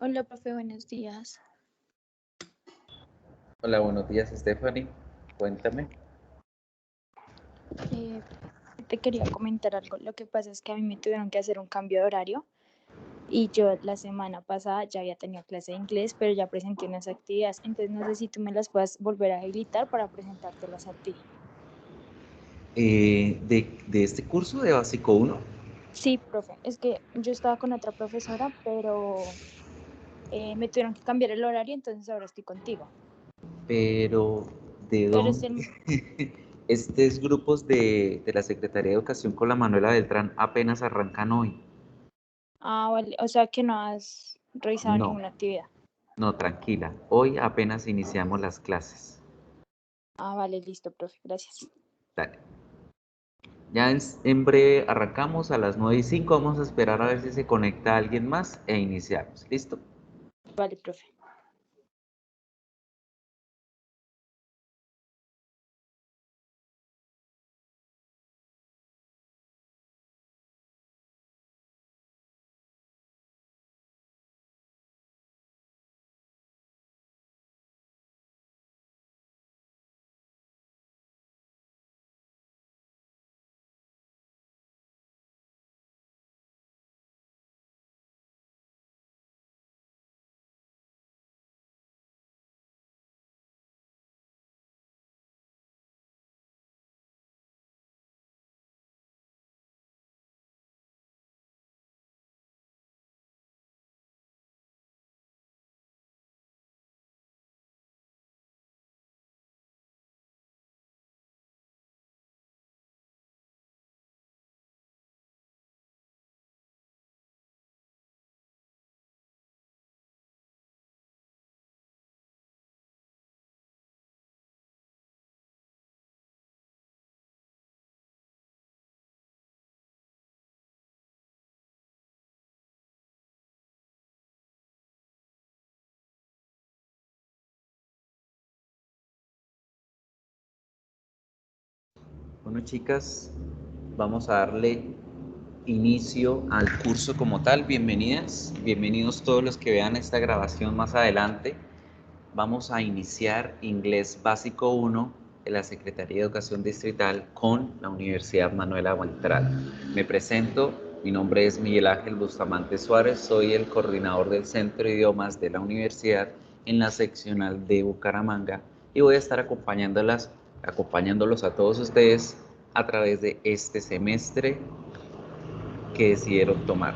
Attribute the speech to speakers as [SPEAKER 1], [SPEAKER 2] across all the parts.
[SPEAKER 1] Hola, profe, buenos días.
[SPEAKER 2] Hola, buenos días, Stephanie. Cuéntame.
[SPEAKER 1] Eh, Te quería comentar algo. Lo que pasa es que a mí me tuvieron que hacer un cambio de horario y yo la semana pasada ya había tenido clase de inglés, pero ya presenté unas actividades. Entonces no sé si tú me las puedas volver a habilitar para presentártelas a ti.
[SPEAKER 2] De este curso de Básico 1,
[SPEAKER 1] Sí, profe, es que yo estaba con otra profesora, pero me tuvieron que cambiar el horario, entonces ahora estoy contigo.
[SPEAKER 2] pero ¿de
[SPEAKER 1] Pero es
[SPEAKER 2] dónde? Estos grupos de la Secretaría de Educación con la Manuela Beltrán apenas arrancan hoy.
[SPEAKER 1] Vale, o sea que no has revisado
[SPEAKER 2] No,
[SPEAKER 1] ninguna actividad.
[SPEAKER 2] no, tranquila. Hoy apenas iniciamos las clases.
[SPEAKER 1] Vale, listo, profe, gracias.
[SPEAKER 2] Dale. Ya en breve arrancamos a las 9:05. Vamos a esperar a ver si se conecta alguien más e iniciamos. ¿Listo?
[SPEAKER 1] Vale, profe.
[SPEAKER 2] Bueno, chicas, vamos a darle inicio al curso como tal. Bienvenidas, bienvenidos todos los que vean esta grabación más adelante. Vamos a iniciar Inglés Básico 1 de la Secretaría de Educación Distrital con la Universidad Manuela Beltrán. Me presento, mi nombre es Miguel Ángel Bustamante Suárez, soy el coordinador del Centro de Idiomas de la universidad en la seccional de Bucaramanga y voy a estar acompañándolos a todos ustedes a través de este semestre que decidieron tomar.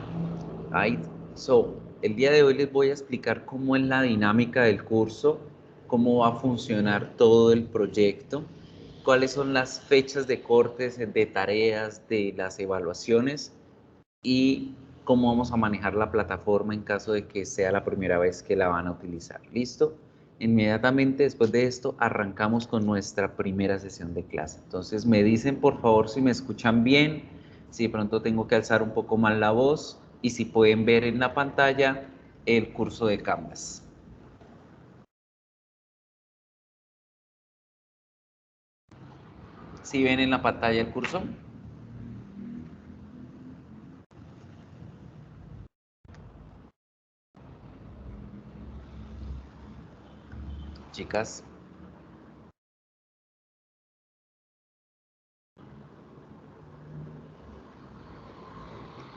[SPEAKER 2] Right? So, el día de hoy les voy a explicar cómo es la dinámica del curso, cómo va a funcionar todo el proyecto, cuáles son las fechas de cortes de tareas, de las evaluaciones y cómo vamos a manejar la plataforma en caso de que sea la primera vez que la van a utilizar. ¿Listo? Inmediatamente después de esto arrancamos con nuestra primera sesión de clase. Entonces me dicen por favor si me escuchan bien, si de pronto tengo que alzar un poco más la voz y si pueden ver en la pantalla el curso de Canvas. ¿Sí ven en la pantalla el curso? Chicas,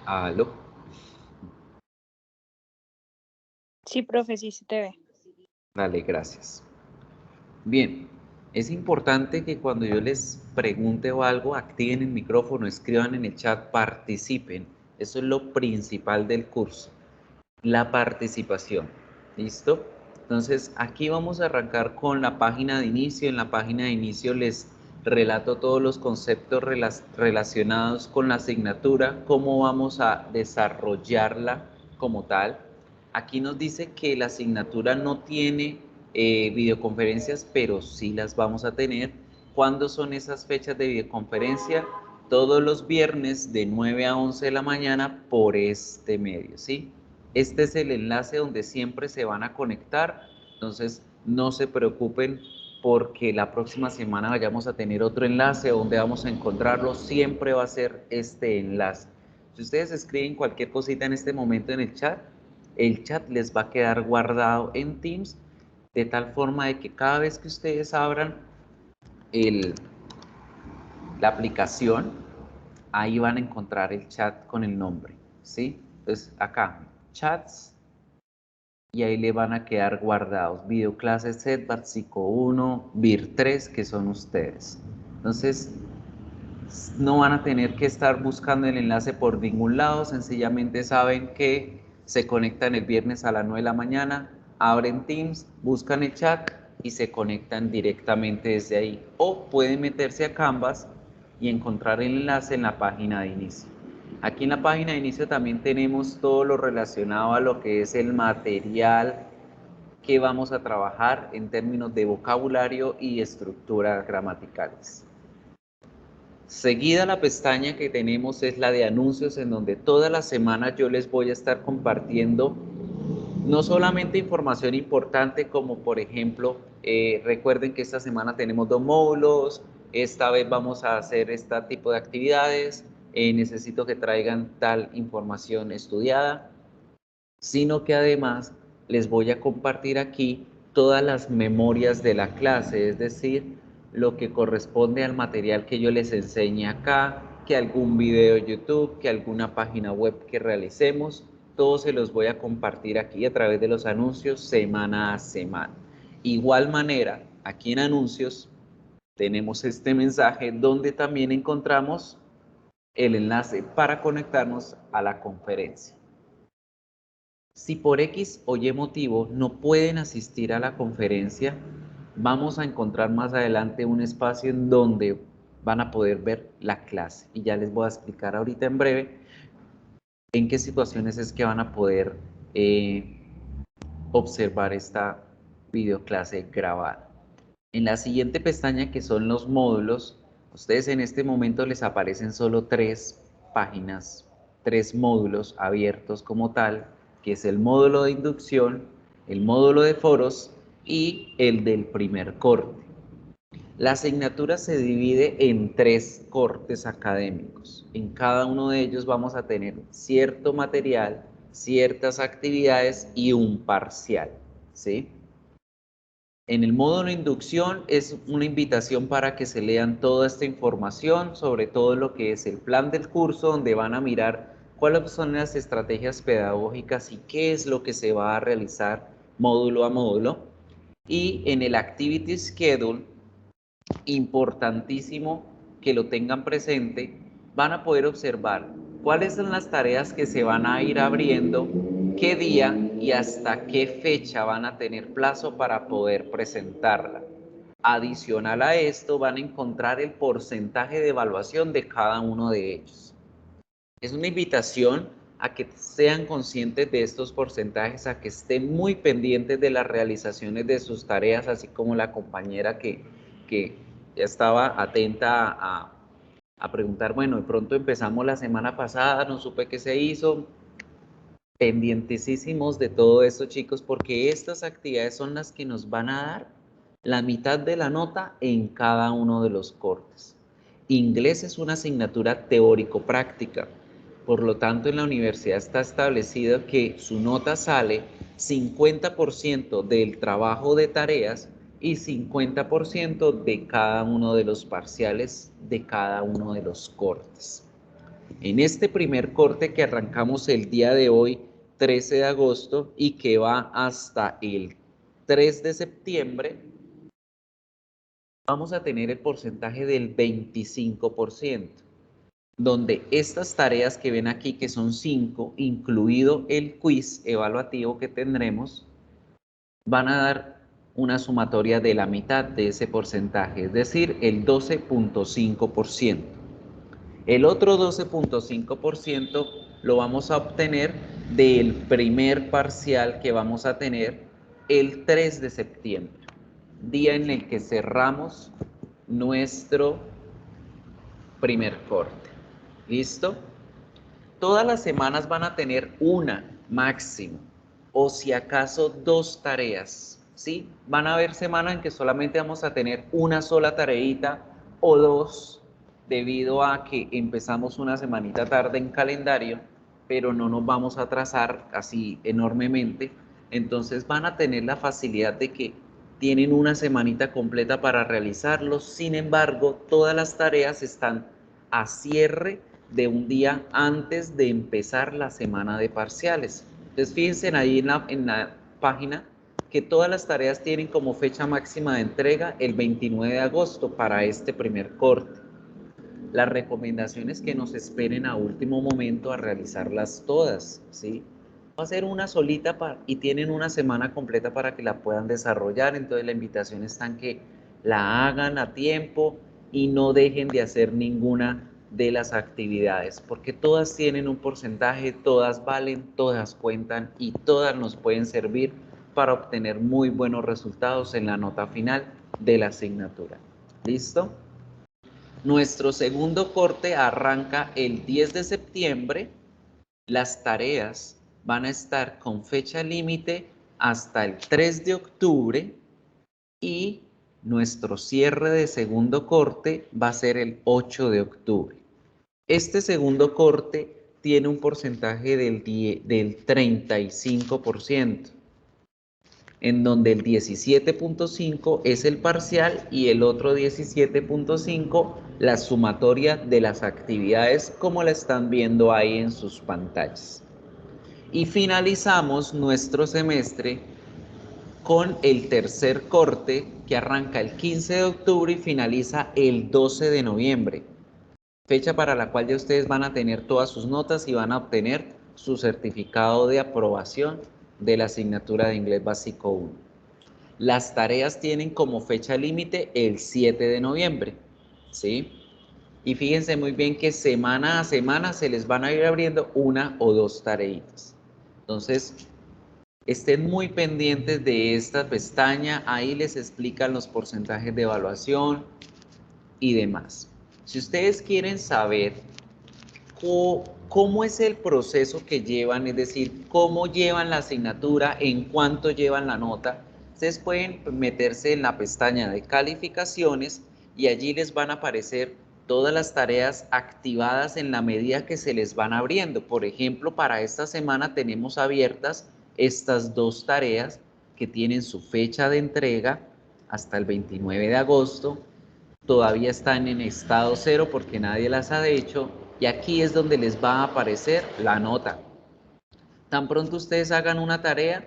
[SPEAKER 2] aló.
[SPEAKER 1] Sí, profe, sí se te ve.
[SPEAKER 2] Dale, gracias. Bien, es importante que cuando yo les pregunte o algo, activen el micrófono, escriban en el chat, participen. Eso es lo principal del curso, la participación. ¿Listo? Entonces, aquí vamos a arrancar con la página de inicio. En la página de inicio les relato todos los conceptos relacionados con la asignatura, cómo vamos a desarrollarla como tal. Aquí nos dice que la asignatura no tiene videoconferencias, pero sí las vamos a tener. ¿Cuándo son esas fechas de videoconferencia? Todos los viernes de 9 a 11 de la mañana por este medio, ¿sí? Este es el enlace donde siempre se van a conectar, entonces no se preocupen porque la próxima semana vayamos a tener otro enlace donde vamos a encontrarlo, siempre va a ser este enlace. Si ustedes escriben cualquier cosita en este momento en el chat, el chat les va a quedar guardado en Teams, de tal forma de que cada vez que ustedes abran la aplicación, ahí van a encontrar el chat con el nombre, ¿sí? Entonces acá, chats, y ahí le van a quedar guardados videoclases Edvard, Psico 1, Vir 3, que son ustedes. Entonces, no van a tener que estar buscando el enlace por ningún lado, sencillamente saben que se conectan el viernes a las 9 de la mañana, abren Teams, buscan el chat y se conectan directamente desde ahí. O pueden meterse a Canvas y encontrar el enlace en la página de inicio. Aquí en la página de inicio también tenemos todo lo relacionado a lo que es el material que vamos a trabajar en términos de vocabulario y estructuras gramaticales. Seguida la pestaña que tenemos es la de anuncios, en donde todas las semanas yo les voy a estar compartiendo no solamente información importante como por ejemplo, recuerden que esta semana tenemos 2 módulos, esta vez vamos a hacer este tipo de actividades, necesito que traigan tal información estudiada, sino que además les voy a compartir aquí todas las memorias de la clase, es decir, lo que corresponde al material que yo les enseñe acá, que algún video de YouTube, que alguna página web que realicemos, todo se los voy a compartir aquí a través de los anuncios semana a semana. Igual manera, aquí en anuncios tenemos este mensaje donde también encontramos el enlace para conectarnos a la conferencia. Si por X o Y motivo no pueden asistir a la conferencia, vamos a encontrar más adelante un espacio en donde van a poder ver la clase. Y ya les voy a explicar ahorita en breve en qué situaciones es que van a poder observar esta videoclase grabada. En la siguiente pestaña, que son los módulos, ustedes en este momento les aparecen solo 3 páginas, 3 módulos abiertos como tal, que es el módulo de inducción, el módulo de foros y el del primer corte. La asignatura se divide en 3 cortes académicos. En cada uno de ellos vamos a tener cierto material, ciertas actividades y un parcial, ¿sí? En el módulo inducción es una invitación para que se lean toda esta información, sobre todo lo que es el plan del curso, donde van a mirar cuáles son las estrategias pedagógicas y qué es lo que se va a realizar módulo a módulo. Y en el Activity Schedule, importantísimo que lo tengan presente, van a poder observar cuáles son las tareas que se van a ir abriendo, qué día y hasta qué fecha van a tener plazo para poder presentarla. Adicional a esto, van a encontrar el porcentaje de evaluación de cada uno de ellos. Es una invitación a que sean conscientes de estos porcentajes, a que estén muy pendientes de las realizaciones de sus tareas, así como la compañera que ya estaba atenta a preguntar, bueno, de pronto empezamos la semana pasada, no supe qué se hizo, pendientesísimos de todo esto, chicos, porque estas actividades son las que nos van a dar la mitad de la nota en cada uno de los cortes. Inglés es una asignatura teórico-práctica, por lo tanto en la universidad está establecido que su nota sale 50% del trabajo de tareas y 50% de cada uno de los parciales de cada uno de los cortes. En este primer corte que arrancamos el día de hoy, 13 de agosto, y que va hasta el 3 de septiembre, vamos a tener el porcentaje del 25%, donde estas tareas que ven aquí, que son 5, incluido el quiz evaluativo que tendremos, van a dar una sumatoria de la mitad de ese porcentaje, es decir, el 12.5%. El otro 12.5% lo vamos a obtener del primer parcial que vamos a tener el 3 de septiembre, día en el que cerramos nuestro primer corte. ¿Listo? Todas las semanas van a tener una máximo, o si acaso 2 tareas, ¿sí? Van a haber semanas en que solamente vamos a tener una sola tareita o 2, debido a que empezamos una semanita tarde en calendario, pero no nos vamos a atrasar así enormemente. Entonces van a tener la facilidad de que tienen una semanita completa para realizarlos. Sin embargo, todas las tareas están a cierre de un día antes de empezar la semana de parciales. Entonces fíjense ahí en la página que todas las tareas tienen como fecha máxima de entrega el 29 de agosto para este primer corte. La recomendación es que nos esperen a último momento a realizarlas todas, ¿sí? Va a ser una solita y tienen una semana completa para que la puedan desarrollar. Entonces la invitación está en que la hagan a tiempo y no dejen de hacer ninguna de las actividades, porque todas tienen un porcentaje, todas valen, todas cuentan y todas nos pueden servir para obtener muy buenos resultados en la nota final de la asignatura. ¿Listo? Nuestro segundo corte arranca el 10 de septiembre. Las tareas van a estar con fecha límite hasta el 3 de octubre y nuestro cierre de segundo corte va a ser el 8 de octubre. Este segundo corte tiene un porcentaje del 35%, en donde el 17.5 es el parcial y el otro 17.5 la sumatoria de las actividades, como la están viendo ahí en sus pantallas. Y finalizamos nuestro semestre con el tercer corte, que arranca el 15 de octubre y finaliza el 12 de noviembre, fecha para la cual ya ustedes van a tener todas sus notas y van a obtener su certificado de aprobación de la asignatura de Inglés Básico 1. Las tareas tienen como fecha límite el 7 de noviembre, ¿sí? Y fíjense muy bien que semana a semana se les van a ir abriendo una o dos tareitas. Entonces, estén muy pendientes de esta pestaña, ahí les explican los porcentajes de evaluación y demás. Si ustedes quieren saber cómo es el proceso que llevan, es decir, cómo llevan la asignatura, en cuánto llevan la nota, ustedes pueden meterse en la pestaña de calificaciones y allí les van a aparecer todas las tareas activadas en la medida que se les van abriendo. Por ejemplo, para esta semana tenemos abiertas estas dos tareas que tienen su fecha de entrega hasta el 29 de agosto. Todavía están en estado cero porque nadie las ha hecho y aquí es donde les va a aparecer la nota. Tan pronto ustedes hagan una tarea,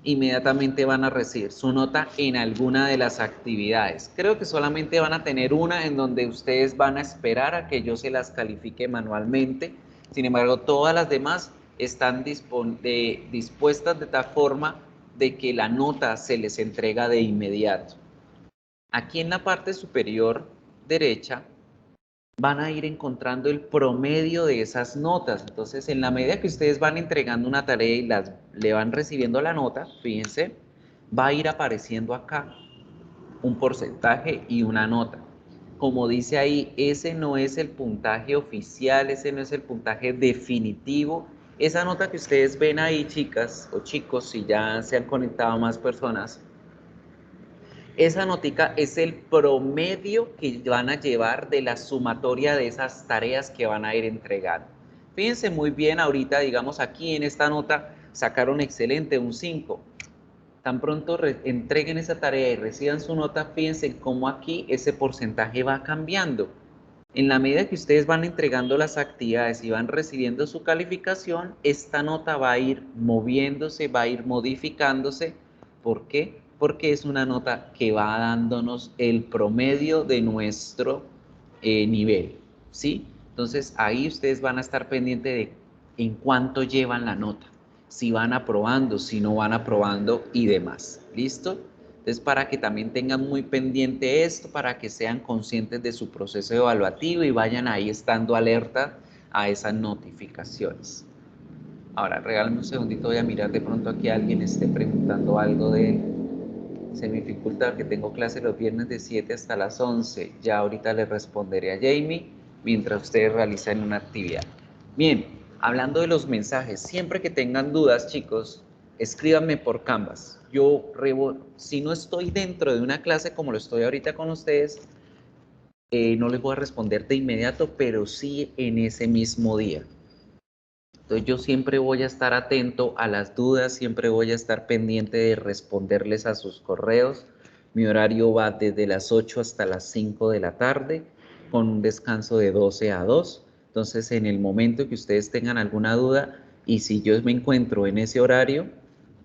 [SPEAKER 2] inmediatamente van a recibir su nota en alguna de las actividades. Creo que solamente van a tener una en donde ustedes van a esperar a que yo se las califique manualmente. Sin embargo, todas las demás están dispuestas de tal forma de que la nota se les entrega de inmediato. Aquí en la parte superior derecha van a ir encontrando el promedio de esas notas. Entonces, en la medida que ustedes van entregando una tarea y le van recibiendo la nota, fíjense, va a ir apareciendo acá un porcentaje y una nota. Como dice ahí, ese no es el puntaje oficial, ese no es el puntaje definitivo. Esa nota que ustedes ven ahí, chicas o chicos, si ya se han conectado más personas, esa notica es el promedio que van a llevar de la sumatoria de esas tareas que van a ir entregando. Fíjense muy bien ahorita, digamos aquí en esta nota, sacaron excelente, un 5. Tan pronto entreguen esa tarea y reciban su nota, fíjense cómo aquí ese porcentaje va cambiando. En la medida que ustedes van entregando las actividades y van recibiendo su calificación, esta nota va a ir moviéndose, va a ir modificándose. ¿Por qué? Porque es una nota que va dándonos el promedio de nuestro nivel, ¿sí? Entonces ahí ustedes van a estar pendientes de en cuánto llevan la nota, si van aprobando, si no van aprobando y demás. ¿Listo? Entonces, para que también tengan muy pendiente esto, para que sean conscientes de su proceso evaluativo y vayan ahí estando alerta a esas notificaciones. Ahora, regálame un segundito, voy a mirar de pronto aquí alguien esté preguntando algo de... Se me dificulta que tengo clase los viernes de 7 hasta las 11. Ya ahorita le responderé a Jamie mientras ustedes realizan una actividad. Bien, hablando de los mensajes, siempre que tengan dudas, chicos, escríbanme por Canvas. Si no estoy dentro de una clase como lo estoy ahorita con ustedes, no les voy a responder de inmediato, pero sí en ese mismo día. Entonces yo siempre voy a estar atento a las dudas, siempre voy a estar pendiente de responderles a sus correos. Mi horario va desde las 8 hasta las 5 de la tarde, con un descanso de 12 a 2. Entonces, en el momento que ustedes tengan alguna duda, y si yo me encuentro en ese horario,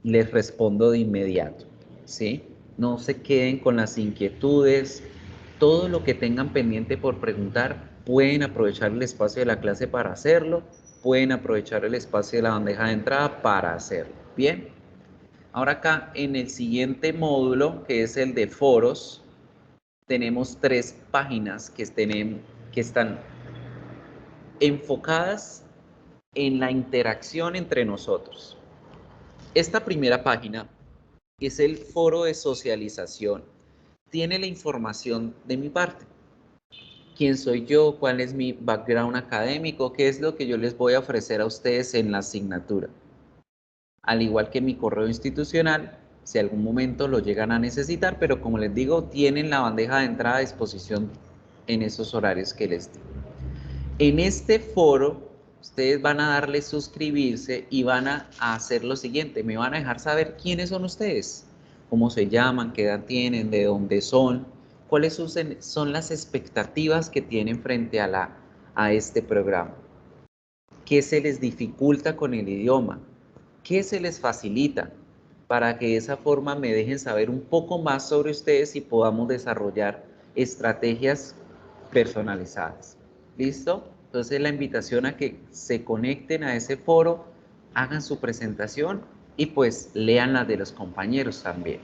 [SPEAKER 2] les respondo de inmediato, ¿sí? No se queden con las inquietudes. Todo lo que tengan pendiente por preguntar, pueden aprovechar el espacio de la clase para hacerlo, pueden aprovechar el espacio de la bandeja de entrada para hacerlo. Bien, ahora acá en el siguiente módulo, que es el de foros, tenemos 3 páginas que están enfocadas en la interacción entre nosotros. Esta primera página es el foro de socialización. Tiene la información de mi parte. ¿Quién soy yo? ¿Cuál es mi background académico? ¿Qué es lo que yo les voy a ofrecer a ustedes en la asignatura? Al igual que mi correo institucional, si algún momento lo llegan a necesitar, pero como les digo, tienen la bandeja de entrada a disposición en esos horarios que les di. En este foro, ustedes van a darle suscribirse y van a hacer lo siguiente, me van a dejar saber quiénes son ustedes, cómo se llaman, qué edad tienen, de dónde son, cuáles son las expectativas que tienen frente a este programa, qué se les dificulta con el idioma, qué se les facilita, para que de esa forma me dejen saber un poco más sobre ustedes y podamos desarrollar estrategias personalizadas. ¿Listo? Entonces la invitación a que se conecten a ese foro, hagan su presentación y pues lean las de los compañeros también.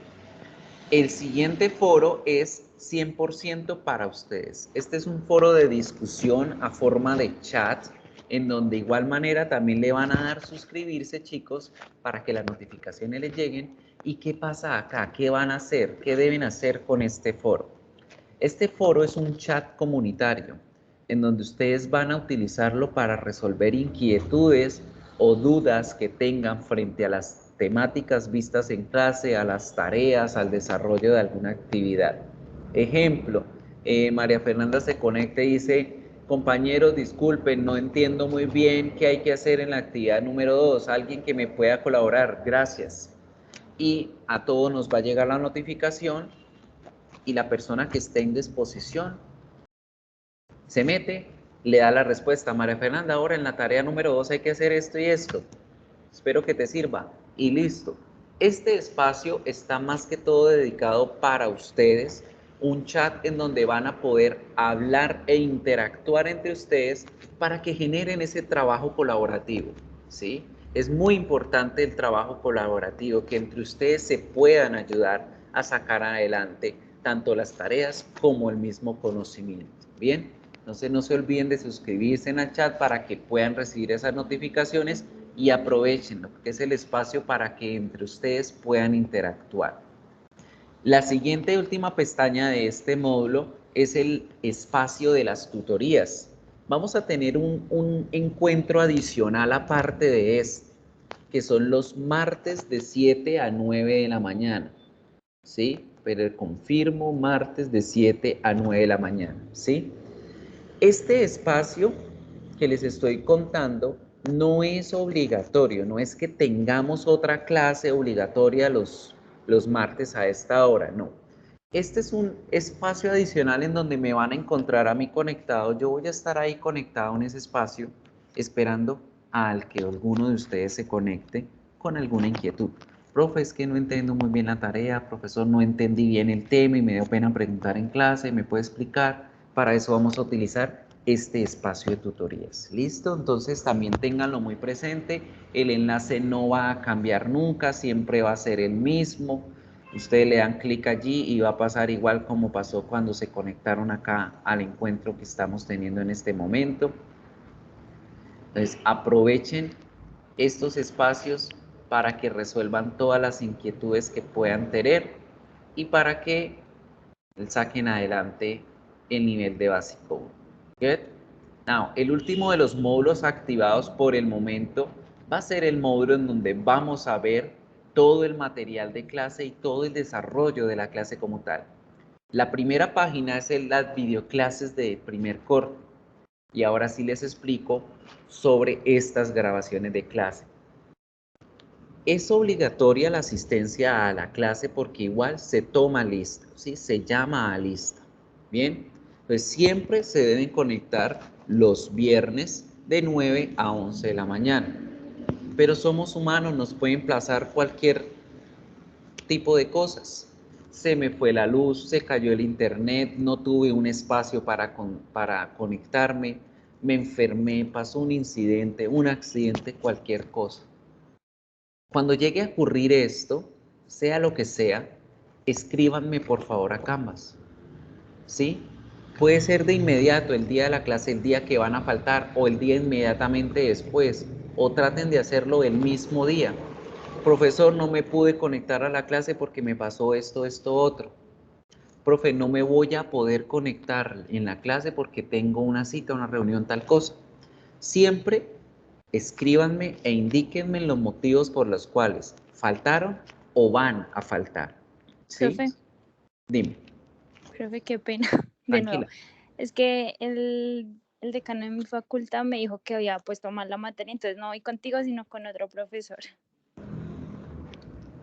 [SPEAKER 2] El siguiente foro es 100% para ustedes. Este es un foro de discusión a forma de chat, en donde de igual manera también le van a dar suscribirse, chicos, para que las notificaciones les lleguen. ¿Y qué pasa acá? ¿Qué van a hacer? ¿Qué deben hacer con este foro? Este foro es un chat comunitario, en donde ustedes van a utilizarlo para resolver inquietudes o dudas que tengan frente a las temáticas vistas en clase, a las tareas, al desarrollo de alguna actividad. Ejemplo, María Fernanda se conecta y dice, compañeros, disculpen, no entiendo muy bien qué hay que hacer en la actividad número 2, alguien que me pueda colaborar, gracias. Y a todos nos va a llegar la notificación y la persona que esté en disposición se mete, le da la respuesta, María Fernanda, ahora en la tarea número 2 hay que hacer esto y esto. Espero que te sirva. Y listo. Este espacio está más que todo dedicado para ustedes, un chat en donde van a poder hablar e interactuar entre ustedes para que generen ese trabajo colaborativo, ¿sí? Es muy importante el trabajo colaborativo, que entre ustedes se puedan ayudar a sacar adelante tanto las tareas como el mismo conocimiento, ¿bien? Entonces no se olviden de suscribirse en el chat para que puedan recibir esas notificaciones y aprovechenlo, porque es el espacio para que entre ustedes puedan interactuar. La siguiente y última pestaña de este módulo es el espacio de las tutorías. Vamos a tener un encuentro adicional aparte de este, que son los martes de 7 a 9 de la mañana, ¿sí? Pero confirmo, martes de 7 a 9 de la mañana, ¿sí? Este espacio que les estoy contando no es obligatorio, no es que tengamos otra clase obligatoria los martes a esta hora, no. Este es un espacio adicional en donde me van a encontrar a mí conectado. Yo voy a estar ahí conectado en ese espacio esperando al que alguno de ustedes se conecte con alguna inquietud. Profe, es que no entiendo muy bien la tarea, profesor, no entendí bien el tema y me dio pena preguntar en clase, ¿me puede explicar? Para eso vamos a utilizar este espacio de tutorías. ¿Listo? Entonces también ténganlo muy presente. El enlace no va a cambiar nunca, siempre va a ser el mismo. Ustedes le dan clic allí y va a pasar igual como pasó cuando se conectaron acá al encuentro que estamos teniendo en este momento. Entonces aprovechen estos espacios para que resuelvan todas las inquietudes que puedan tener y para que saquen adelante el nivel de básico 1. Good. Now, el último de los módulos activados por el momento va a ser el módulo en donde vamos a ver todo el material de clase y todo el desarrollo de la clase como tal. La primera página es las videoclases de primer corte. Y ahora sí les explico sobre estas grabaciones de clase. Es obligatoria la asistencia a la clase porque igual se toma lista, ¿sí? Se llama a lista. Bien, pues siempre se deben conectar los viernes de 9 a 11 de la mañana. Pero somos humanos, nos pueden pasar cualquier tipo de cosas. Se me fue la luz, se cayó el internet, no tuve un espacio para conectarme, me enfermé, pasó un incidente, un accidente, cualquier cosa. Cuando llegue a ocurrir esto, sea lo que sea, escríbanme por favor a Canvas, ¿sí? Puede ser de inmediato, el día de la clase, el día que van a faltar, o el día inmediatamente después, o traten de hacerlo el mismo día. Profesor, no me pude conectar a la clase porque me pasó esto, esto, otro. Profe, no me voy a poder conectar en la clase porque tengo una cita, una reunión, tal cosa. Siempre escríbanme e indíquenme los motivos por los cuales faltaron o van a faltar. ¿Sí?
[SPEAKER 1] Profe,
[SPEAKER 2] Dime,
[SPEAKER 1] profe, qué pena. De nuevo,
[SPEAKER 2] tranquila.
[SPEAKER 1] es que el decano de mi facultad me dijo que había puesto mal la materia, entonces no voy contigo, sino con otro profesor.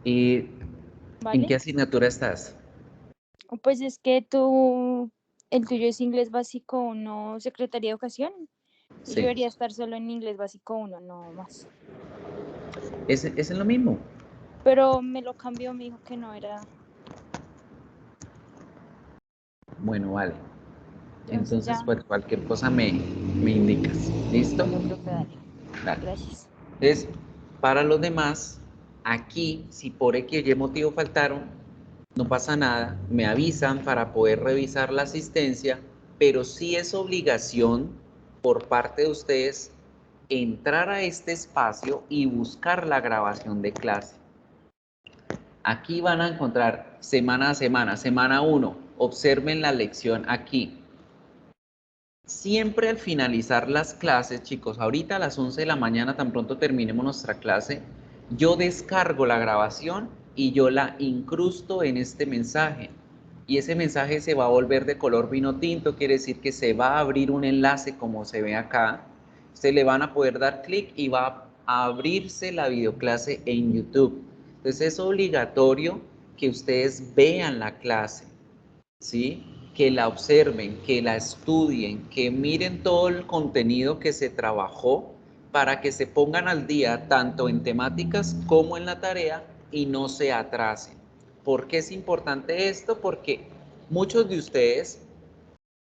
[SPEAKER 2] ¿Y en
[SPEAKER 1] ¿Vale?
[SPEAKER 2] qué asignatura estás?
[SPEAKER 1] Pues es que el tuyo es inglés básico 1, Secretaría de Educación. Entonces yo
[SPEAKER 2] Sí.
[SPEAKER 1] debería estar solo en inglés básico 1, no más.
[SPEAKER 2] Es lo mismo.
[SPEAKER 1] Pero me lo cambió, me dijo que no era.
[SPEAKER 2] Bueno, vale.
[SPEAKER 1] Entonces
[SPEAKER 2] Entonces,
[SPEAKER 1] ya,
[SPEAKER 2] pues cualquier cosa me indicas. ¿Listo?
[SPEAKER 1] bueno, profe, dale.
[SPEAKER 2] Dale.
[SPEAKER 1] Gracias.
[SPEAKER 2] Entonces, para los demás, aquí, si por X o Y motivo faltaron, no pasa nada, me avisan para poder revisar la asistencia, pero sí es obligación por parte de ustedes entrar a este espacio y buscar la grabación de clase. Aquí van a encontrar semana a semana, semana 1, observen la lección aquí. Siempre al finalizar las clases, chicos, ahorita a las 11 de la mañana, tan pronto terminemos nuestra clase, yo descargo la grabación y yo la incrusto en este mensaje. Y ese mensaje se va a volver de color vino tinto, quiere decir que se va a abrir un enlace como se ve acá. Se le van a poder dar clic y va a abrirse la videoclase en YouTube. Entonces es obligatorio que ustedes vean la clase, ¿sí? Que la observen, que la estudien, que miren todo el contenido que se trabajó para que se pongan al día tanto en temáticas como en la tarea y no se atrasen. ¿Por qué es importante esto? Porque muchos de ustedes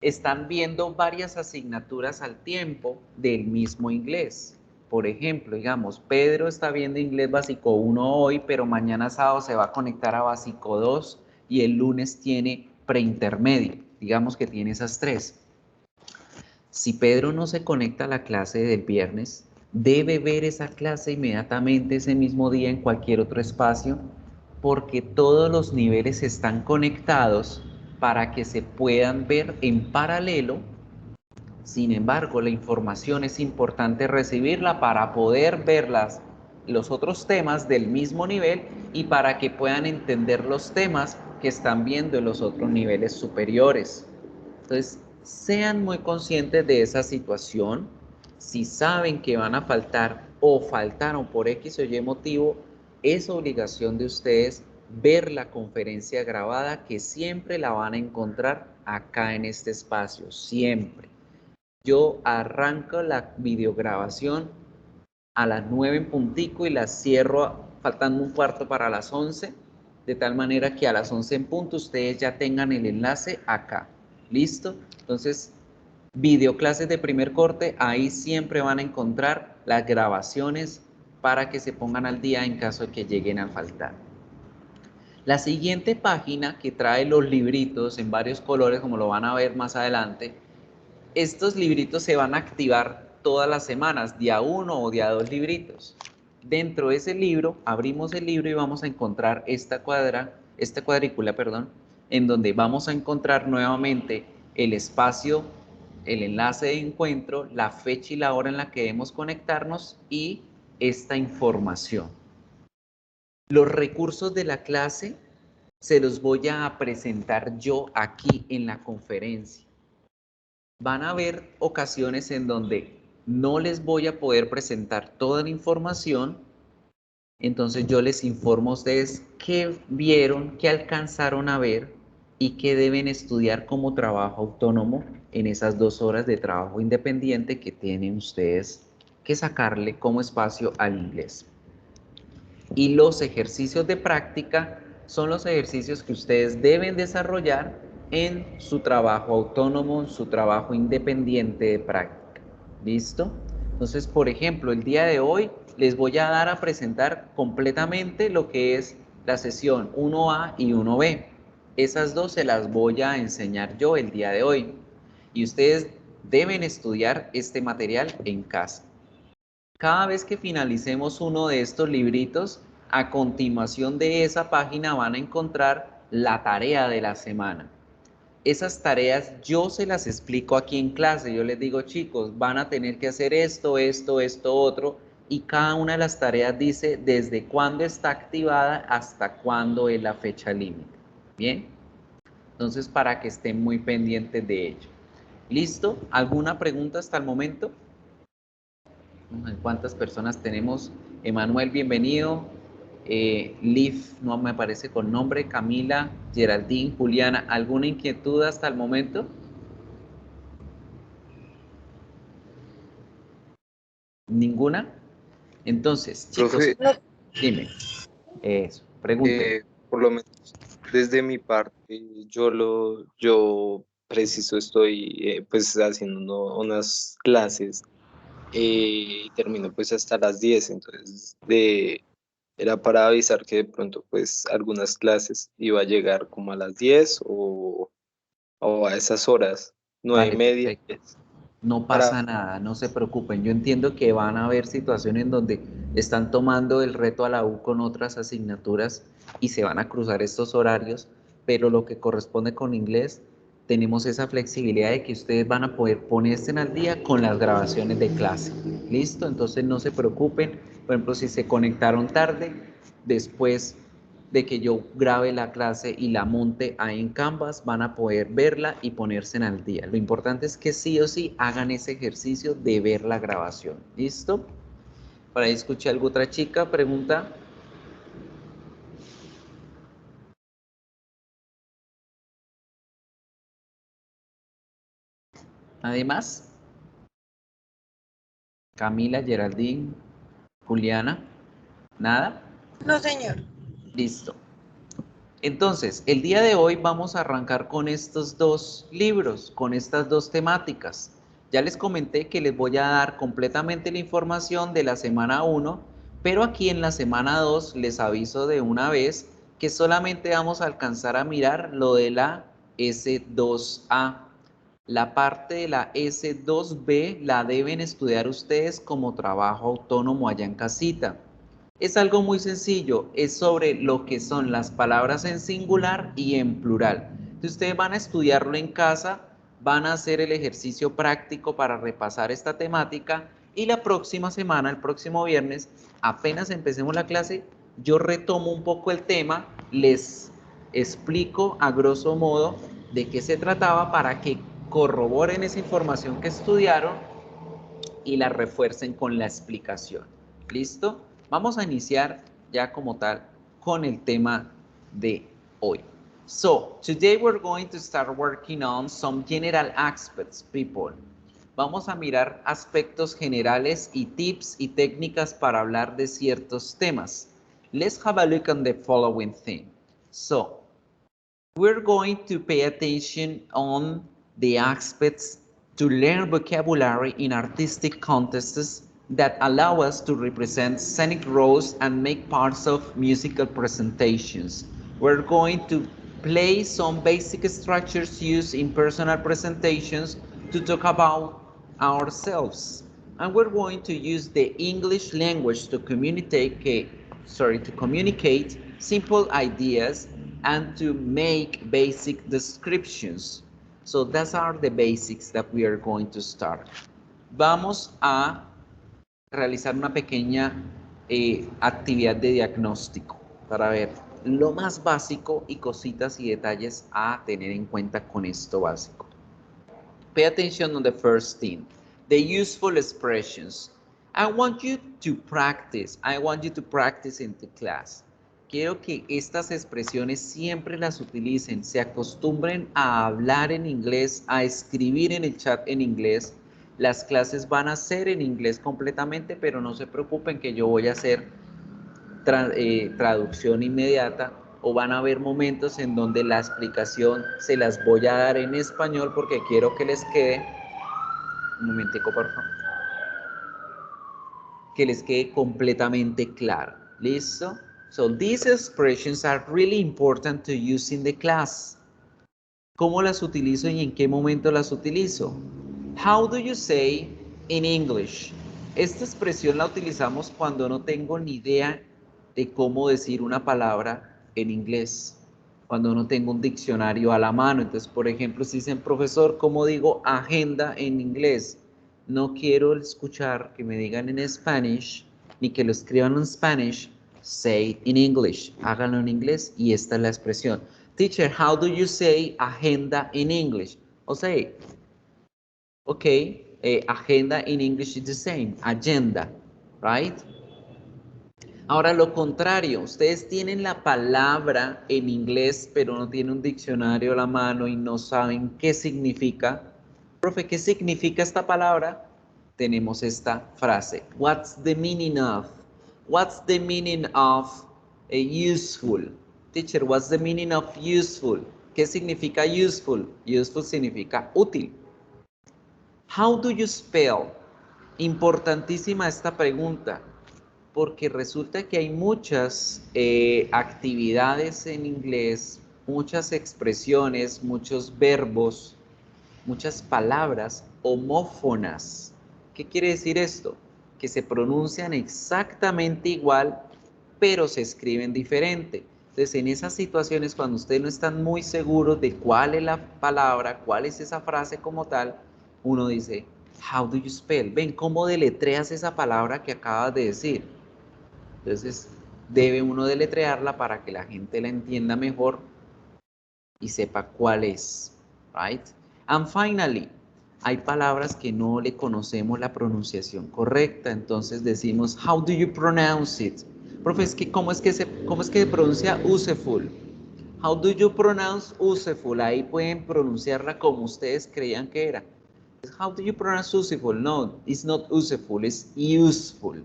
[SPEAKER 2] están viendo varias asignaturas al tiempo del mismo inglés. Por ejemplo, digamos, Pedro está viendo inglés básico 1 hoy, pero mañana sábado se va a conectar a básico 2 y el lunes tiene preintermedio. Digamos que tiene esas tres. Si Pedro no se conecta a la clase del viernes, debe ver esa clase inmediatamente ese mismo día en cualquier otro espacio, porque todos los niveles están conectados para que se puedan ver en paralelo. Sin embargo, la información es importante recibirla para poder ver los otros temas del mismo nivel y para que puedan entender los temas que están viendo en los otros niveles superiores. Entonces, sean muy conscientes de esa situación. Si saben que van a faltar o faltaron por X o Y motivo, es obligación de ustedes ver la conferencia grabada, que siempre la van a encontrar acá en este espacio, siempre. Yo arranco la videograbación a las 9 en puntico y la cierro faltando un cuarto para las 11, de tal manera que a las 11 en punto ustedes ya tengan el enlace acá. ¿Listo? Entonces, videoclases de primer corte, ahí siempre van a encontrar las grabaciones para que se pongan al día en caso de que lleguen a faltar. La siguiente página, que trae los libritos en varios colores, como lo van a ver más adelante, estos libritos se van a activar todas las semanas, día 1 o día 2 libritos. Dentro de ese libro, abrimos el libro y vamos a encontrar esta cuadrícula, perdón, en donde vamos a encontrar nuevamente el espacio, el enlace de encuentro, la fecha y la hora en la que debemos conectarnos y esta información. Los recursos de la clase se los voy a presentar yo aquí en la conferencia. van a haber ocasiones en donde no les voy a poder presentar toda la información, entonces yo les informo a ustedes qué vieron, qué alcanzaron a ver y qué deben estudiar como trabajo autónomo en esas 2 horas de trabajo independiente que tienen ustedes que sacarle como espacio al inglés. Y los ejercicios de práctica son los ejercicios que ustedes deben desarrollar en su trabajo autónomo, en su trabajo independiente de práctica. ¿Listo? Entonces, por ejemplo, el día de hoy les voy a dar a presentar completamente lo que es la sesión 1A y 1B. Esas dos se las voy a enseñar yo el día de hoy. Y ustedes deben estudiar este material en casa. Cada vez que finalicemos uno de estos libritos, a continuación de esa página van a encontrar la tarea de la semana. Esas tareas yo se las explico aquí en clase. Yo les digo, chicos, van a tener que hacer esto, esto, esto, otro. Y cada una de las tareas dice desde cuándo está activada hasta cuándo es la fecha límite. ¿Bien? Entonces, para que estén muy pendientes de ello. ¿Listo? ¿Alguna pregunta hasta el momento? ¿Cuántas personas tenemos? Emanuel, bienvenido. Liv, no me aparece con nombre. Camila, Geraldine, Juliana, ¿alguna inquietud hasta el momento? ¿Ninguna? Entonces, chicos,
[SPEAKER 3] Profe,
[SPEAKER 2] dime. Eso, pregúnteme.
[SPEAKER 3] por lo menos desde mi parte, yo preciso estoy pues haciendo unas clases y termino pues hasta las 10, entonces era para avisar que de pronto pues algunas clases iba a llegar como a las 10 o a esas horas, nueve y
[SPEAKER 2] Vale,
[SPEAKER 3] media,
[SPEAKER 2] perfecto. No
[SPEAKER 3] para,
[SPEAKER 2] pasa nada, no se preocupen. Yo entiendo que van a haber situaciones en donde están tomando el reto a la U con otras asignaturas y se van a cruzar estos horarios, pero lo que corresponde con inglés, tenemos esa flexibilidad de que ustedes van a poder ponerse al día con las grabaciones de clase. ¿Listo? Entonces no se preocupen. Por ejemplo, si se conectaron tarde, después de que yo grabe la clase y la monte ahí en Canvas, van a poder verla y ponerse al día. Lo importante es que sí o sí hagan ese ejercicio de ver la grabación. ¿Listo? Por ahí escuché algo otra chica, pregunta. Además, Camila, Geraldine, Juliana, ¿nada?
[SPEAKER 4] No, señor.
[SPEAKER 2] Listo. Entonces, el día de hoy vamos a arrancar con estos dos libros, con estas dos temáticas. Ya les comenté que les voy a dar completamente la información de la semana 1, pero aquí en la semana 2 les aviso de una vez que solamente vamos a alcanzar a mirar lo de la S2A. La parte de la S2B la deben estudiar ustedes como trabajo autónomo allá en casita. Es algo muy sencillo, es sobre lo que son las palabras en singular y en plural. Entonces ustedes van a estudiarlo en casa, van a hacer el ejercicio práctico para repasar esta temática y la próxima semana, el próximo viernes, apenas empecemos la clase, yo retomo un poco el tema, les explico a grosso modo de qué se trataba para que corroboren esa información que estudiaron y la refuercen con la explicación. ¿Listo? Vamos a iniciar ya como tal con el tema de hoy. So, today we're going to start working on some general aspects, people. Vamos a mirar aspectos generales y tips y técnicas para hablar de ciertos temas. Let's have a look on the following thing. So, we're going to pay attention on the aspects to learn vocabulary in artistic contests that allow us to represent scenic roles and make parts of musical presentations. We're going to play some basic structures used in personal presentations to talk about ourselves. And we're going to use the English language to communicate simple ideas and to make basic descriptions. So those are the basics that we are going to start. Vamos a realizar una pequeña actividad de diagnóstico para ver lo más básico y cositas y detalles a tener en cuenta con esto básico. Pay attention on the first thing, the useful expressions. I want you to practice in the class. Quiero que estas expresiones siempre las utilicen, se acostumbren a hablar en inglés, a escribir en el chat en inglés. Las clases van a ser en inglés completamente, pero no se preocupen que yo voy a hacer traducción inmediata, o van a haber momentos en donde la explicación se las voy a dar en español porque quiero que les quede, un momentico por favor, que les quede completamente claro. ¿Listo? So these expressions are really important to use in the class. ¿Cómo las utilizo y en qué momento las utilizo? How do you say in English? Esta expresión la utilizamos cuando no tengo ni idea de cómo decir una palabra en inglés, cuando no tengo un diccionario a la mano. Entonces, por ejemplo, si dicen, profesor, ¿cómo digo agenda en inglés? No quiero escuchar que me digan en Spanish, ni que lo escriban en Spanish. Say it in English. Háganlo en inglés y esta es la expresión. Teacher, how do you say agenda in English? O sea, okay, agenda in English is the same, agenda, right? Ahora lo contrario, ustedes tienen la palabra en inglés, pero no tienen un diccionario a la mano y no saben qué significa. Profe, ¿qué significa esta palabra? Tenemos esta frase. What's the meaning of? What's the meaning of useful? Teacher, what's the meaning of useful? ¿Qué significa useful? Useful significa útil. How do you spell? Importantísima esta pregunta, porque resulta que hay muchas actividades en inglés, muchas expresiones, muchos verbos, muchas palabras homófonas. ¿Qué quiere decir esto? Que se pronuncian exactamente igual, pero se escriben diferente. Entonces, en esas situaciones, cuando ustedes no están muy seguros de cuál es la palabra, cuál es esa frase como tal, uno dice, how do you spell? Ven, ¿cómo deletreas esa palabra que acabas de decir? Entonces, debe uno deletrearla para que la gente la entienda mejor y sepa cuál es, right? And finally, hay palabras que no le conocemos la pronunciación correcta, entonces decimos, how do you pronounce it? Profe, ¿cómo es que se pronuncia useful? How do you pronounce useful? Ahí pueden pronunciarla como ustedes creían que era. How do you pronounce useful? No, it's not useful, it's useful.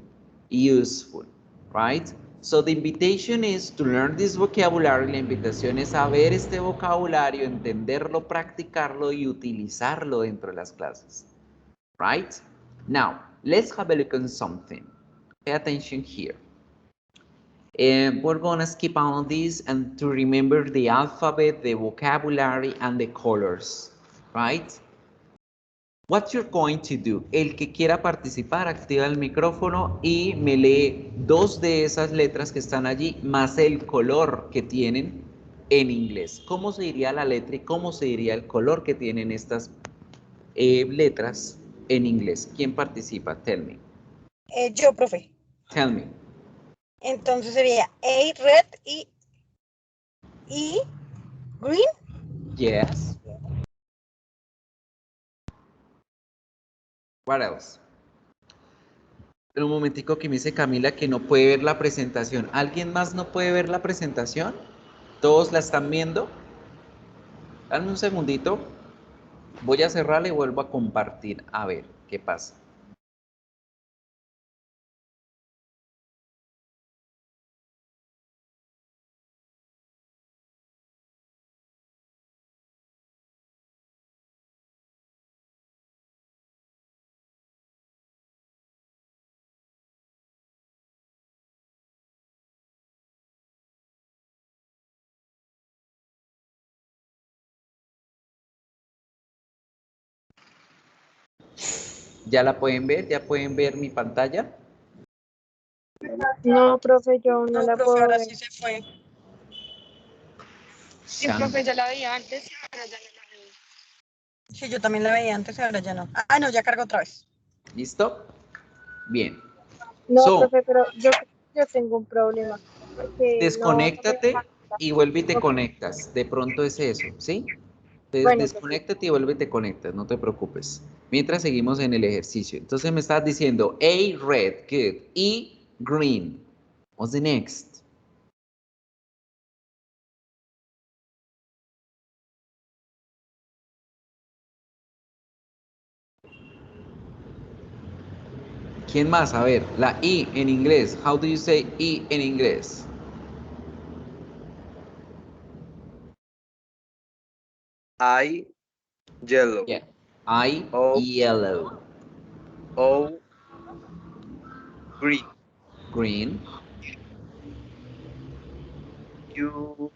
[SPEAKER 2] Useful, right? So the invitation is to learn this vocabulary. La invitación es saber este vocabulario, entenderlo, practicarlo y utilizarlo dentro de las clases. Right? Now, let's have a look at something. Pay attention here. We're going to skip all of this and to remember the alphabet, the vocabulary, and the colors. Right? What you're going to do, el que quiera participar, activa el micrófono y me lee dos de esas letras que están allí, más el color que tienen en inglés. ¿Cómo se diría la letra y cómo se diría el color que tienen estas letras en inglés? ¿Quién participa? Tell me.
[SPEAKER 4] Yo, profe.
[SPEAKER 2] Tell me.
[SPEAKER 4] Entonces sería A, red y green.
[SPEAKER 2] Yes. What else? En un momentico que me dice Camila que no puede ver la presentación. ¿Alguien más no puede ver la presentación? ¿Todos la están viendo? Dame un segundito. Voy a cerrarla y vuelvo a compartir. A ver, ¿qué pasa? ¿Ya la pueden ver? ¿Ya pueden ver mi pantalla?
[SPEAKER 1] No, profe, yo no la
[SPEAKER 4] profe,
[SPEAKER 1] puedo
[SPEAKER 4] ahora
[SPEAKER 1] ver.
[SPEAKER 4] sí se fue.
[SPEAKER 5] Sí, profe, ya la veía antes, pero ya no la veo.
[SPEAKER 4] Sí, yo también la veía antes, ahora ya no. Ah, no, ya cargo otra vez.
[SPEAKER 2] ¿Listo? Bien.
[SPEAKER 1] No,
[SPEAKER 2] So,
[SPEAKER 1] profe, pero yo tengo un problema. Porque
[SPEAKER 2] desconéctate y vuelve y te conectas. De pronto es eso, ¿sí? Entonces,
[SPEAKER 1] Bueno,
[SPEAKER 2] desconéctate y vuélvete conectas, no te preocupes. Mientras seguimos en el ejercicio. Entonces me estás diciendo A, red, good. E, green. What's the next? ¿Quién más? A ver, la E en inglés. How do you say E en inglés?
[SPEAKER 3] I, yellow.
[SPEAKER 2] Yeah. I,
[SPEAKER 3] O,
[SPEAKER 2] yellow.
[SPEAKER 3] O, green.
[SPEAKER 2] Green.
[SPEAKER 3] U,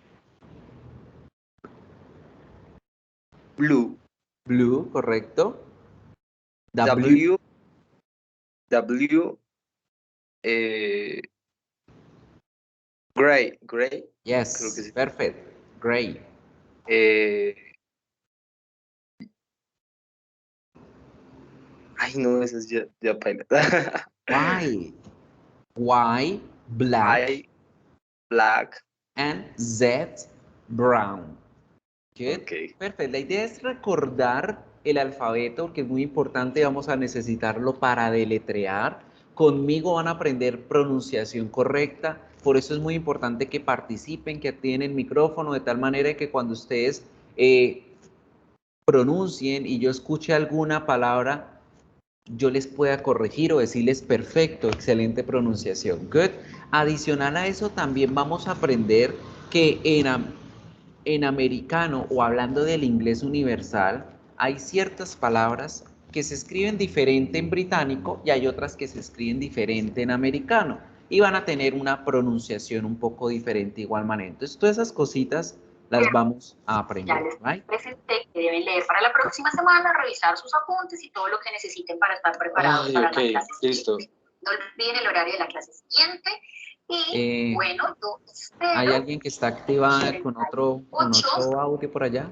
[SPEAKER 3] blue.
[SPEAKER 2] Blue, correcto. W.
[SPEAKER 3] W, W, eh, gray. Gray, creo que
[SPEAKER 2] Yes,
[SPEAKER 3] sí.
[SPEAKER 2] perfect. Gray.
[SPEAKER 3] Eh, ay, no, eso es ya paila.
[SPEAKER 2] Y. Y, black.
[SPEAKER 3] I, black.
[SPEAKER 2] And Z, brown. Good.
[SPEAKER 3] Ok.
[SPEAKER 2] Perfecto. La idea es recordar el alfabeto porque es muy importante. Vamos a necesitarlo para deletrear. Conmigo van a aprender pronunciación correcta. Por eso es muy importante que participen, que activen el micrófono de tal manera que cuando ustedes pronuncien y yo escuche alguna palabra, yo les pueda corregir o decirles perfecto, excelente pronunciación. Good. Adicional a eso también vamos a aprender que en americano o hablando del inglés universal hay ciertas palabras que se escriben diferente en británico y hay otras que se escriben diferente en americano y van a tener una pronunciación un poco diferente de igual manera. Entonces todas esas cositas las vamos a aprender.
[SPEAKER 6] Ya les
[SPEAKER 2] ¿Right?
[SPEAKER 6] presenté que deben leer para la próxima semana, revisar sus apuntes y todo lo que necesiten para estar preparados
[SPEAKER 3] Ay,
[SPEAKER 6] para
[SPEAKER 3] ok,
[SPEAKER 6] la clase
[SPEAKER 3] listo.
[SPEAKER 6] siguiente. No olviden el horario de la clase siguiente. Y bueno, yo
[SPEAKER 2] ¿Hay
[SPEAKER 6] espero
[SPEAKER 2] alguien que está activada con otro
[SPEAKER 6] 8.
[SPEAKER 2] audio por allá?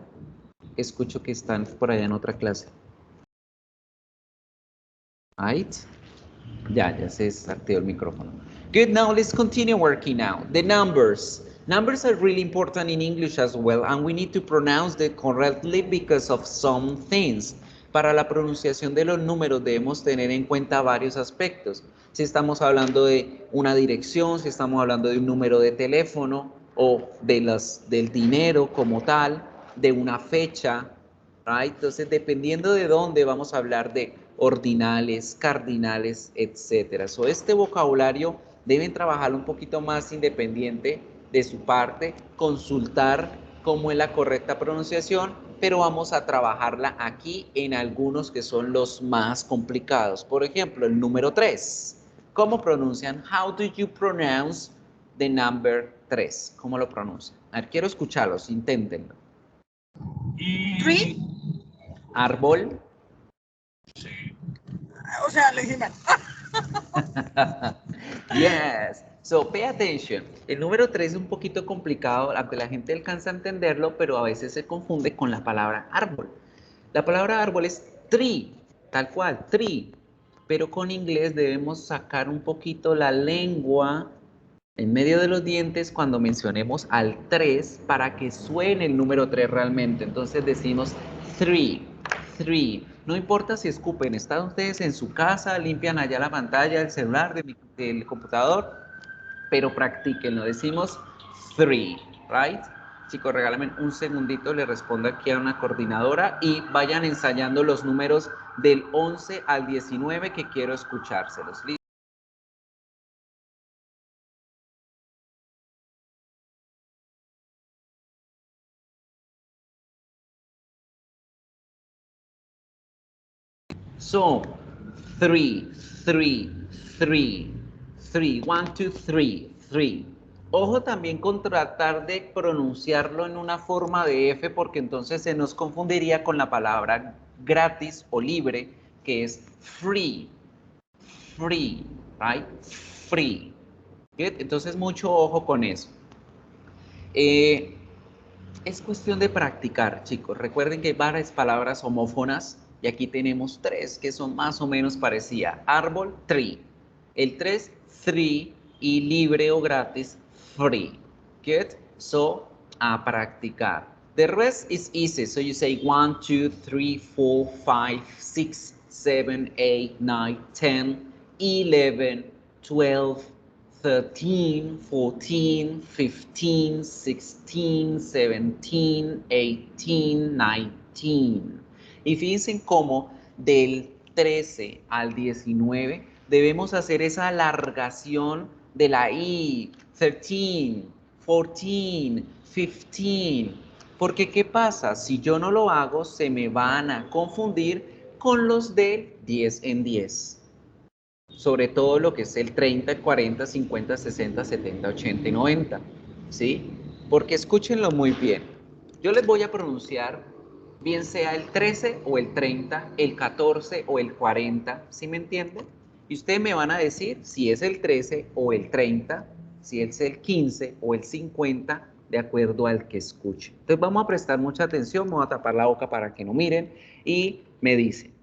[SPEAKER 2] Escucho que están por allá en otra clase. Right? Ya se desactivó el micrófono. Good, now let's continue working now. The numbers. Numbers are really important in English as well, and we need to pronounce them correctly because of some things. Para la pronunciación de los números debemos tener en cuenta varios aspectos. Si estamos hablando de una dirección, si estamos hablando de un número de teléfono o del dinero como tal, de una fecha, right? Entonces, dependiendo de dónde vamos a hablar de ordinales, cardinales, etcétera. So, este vocabulario deben trabajarlo un poquito más independiente de su parte, consultar cómo es la correcta pronunciación, pero vamos a trabajarla aquí en algunos que son los más complicados. Por ejemplo, el número 3. ¿Cómo pronuncian? How do you pronounce the number 3? ¿Cómo lo pronuncian? A ver, quiero escucharlos, inténtenlo.
[SPEAKER 4] Tree.
[SPEAKER 2] Árbol.
[SPEAKER 4] O sea, lo dije mal.
[SPEAKER 2] Yes. So pay attention. El número 3 es un poquito complicado, aunque la gente alcanza a entenderlo, pero a veces se confunde con la palabra árbol. La palabra árbol es tree, tal cual, tree. Pero con inglés debemos sacar un poquito la lengua en medio de los dientes cuando mencionemos al 3 para que suene el número 3 realmente. Entonces decimos three, three. No importa si escupen, están ustedes en su casa, limpian allá la pantalla del celular, del computador, pero practíquenlo. Decimos three, right? Chicos, regálame un segundito, le respondo aquí a una coordinadora y vayan ensayando los números del 11 al 19 que quiero escuchárselos. ¿Listo? So, three, three, three, three, 1, 2, 3, three. Ojo también con tratar de pronunciarlo en una forma de F porque entonces se nos confundiría con la palabra gratis o libre que es free, free, right? Free. Good? Entonces mucho ojo con eso. Es cuestión de practicar, chicos. Recuerden que hay varias palabras homófonas y aquí tenemos 3 que son más o menos parecidas. Árbol, tree. El 3, three y libre o gratis, free. Good? So, a practicar. The rest is easy. So you say 1, 2, 3, 4, 5, 6, 7, 8, 9, 10, 11, 12, 13, 14, 15, 16, 17, 18, 19. Y fíjense cómo del 13 al 19 debemos hacer esa alargación de la I, 13, 14, 15. Porque ¿qué pasa? Si yo no lo hago, se me van a confundir con los del 10 en 10. Sobre todo lo que es el 30, el 40, 50, 60, 70, 80 y 90. ¿Sí? Porque escúchenlo muy bien. Yo les voy a pronunciar, bien sea el 13 o el 30, el 14 o el 40, ¿sí me entienden? Y ustedes me van a decir si es el 13 o el 30, si es el 15 o el 50, de acuerdo al que escuche. Entonces vamos a prestar mucha atención, me voy a tapar la boca para que no miren y me dicen,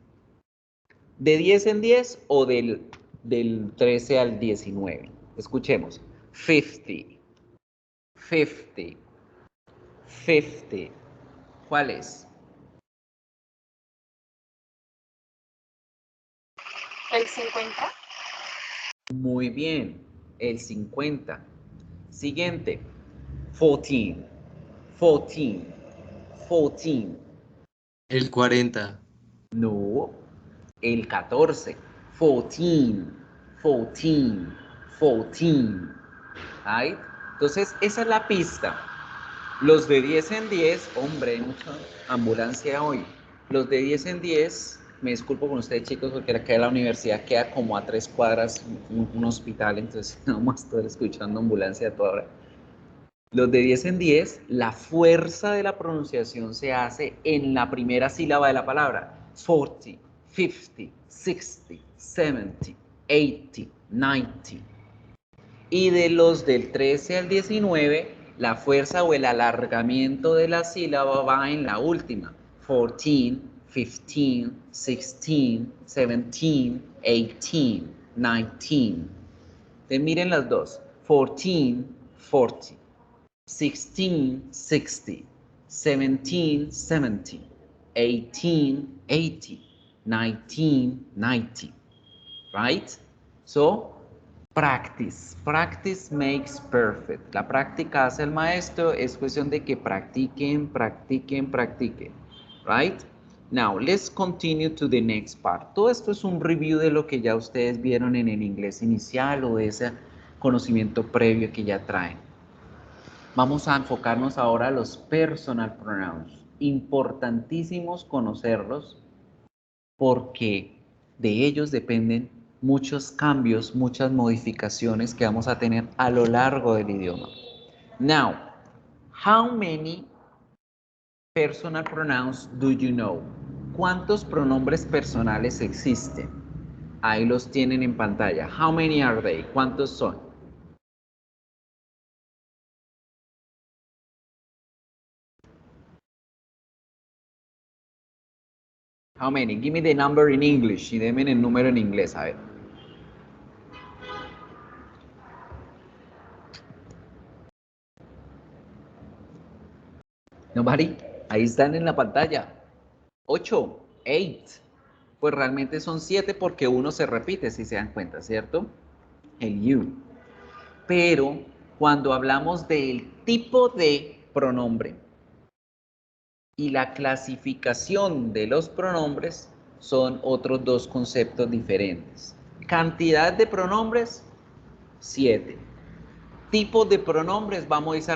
[SPEAKER 2] ¿de 10 en 10 o del 13 al 19? Escuchemos. 50, 50, 50. ¿Cuál es?
[SPEAKER 5] El 50.
[SPEAKER 2] Muy bien, el 50. Siguiente. 14, 14, 14.
[SPEAKER 7] El 40.
[SPEAKER 2] No, el 14. 14, 14, 14. ¿Right? Entonces, esa es la pista. Los de 10 en 10, hombre, hay mucha ambulancia hoy. Los de 10 en 10, me disculpo con ustedes chicos, porque acá la universidad queda como a 3 cuadras un hospital, entonces no vamos a estar escuchando ambulancia a toda hora. Los de 10 en 10, la fuerza de la pronunciación se hace en la primera sílaba de la palabra. 40, 50, 60, 70, 80, 90. Y de los del 13 al 19, la fuerza o el alargamiento de la sílaba va en la última. 14, 15, 16, 17, 18, 19. Entonces miren las dos. 14, 40. 16, 60. 17, 70. 18, 80. 19, 90. Right? So, practice. Practice makes perfect. La práctica hace el maestro. Es cuestión de que practiquen, practiquen, practiquen. Right? Now, let's continue to the next part. Todo esto es un review de lo que ya ustedes vieron en el inglés inicial o de ese conocimiento previo que ya traen. Vamos a enfocarnos ahora a los personal pronouns. Importantísimos conocerlos porque de ellos dependen muchos cambios, muchas modificaciones que vamos a tener a lo largo del idioma. Now, how many personal pronouns do you know? ¿Cuántos pronombres personales existen? Ahí los tienen en pantalla. How many are they? ¿Cuántos son? How many? Give me the number in English. Y denme el número en inglés, a ver. Nobody. Ahí están en la pantalla. 8, 8. Pues realmente son 7 porque uno se repite, si se dan cuenta, ¿cierto? El you. Pero cuando hablamos del tipo de pronombre y la clasificación de los pronombres, son otros dos conceptos diferentes. Cantidad de pronombres, 7. Tipos de pronombres, vamos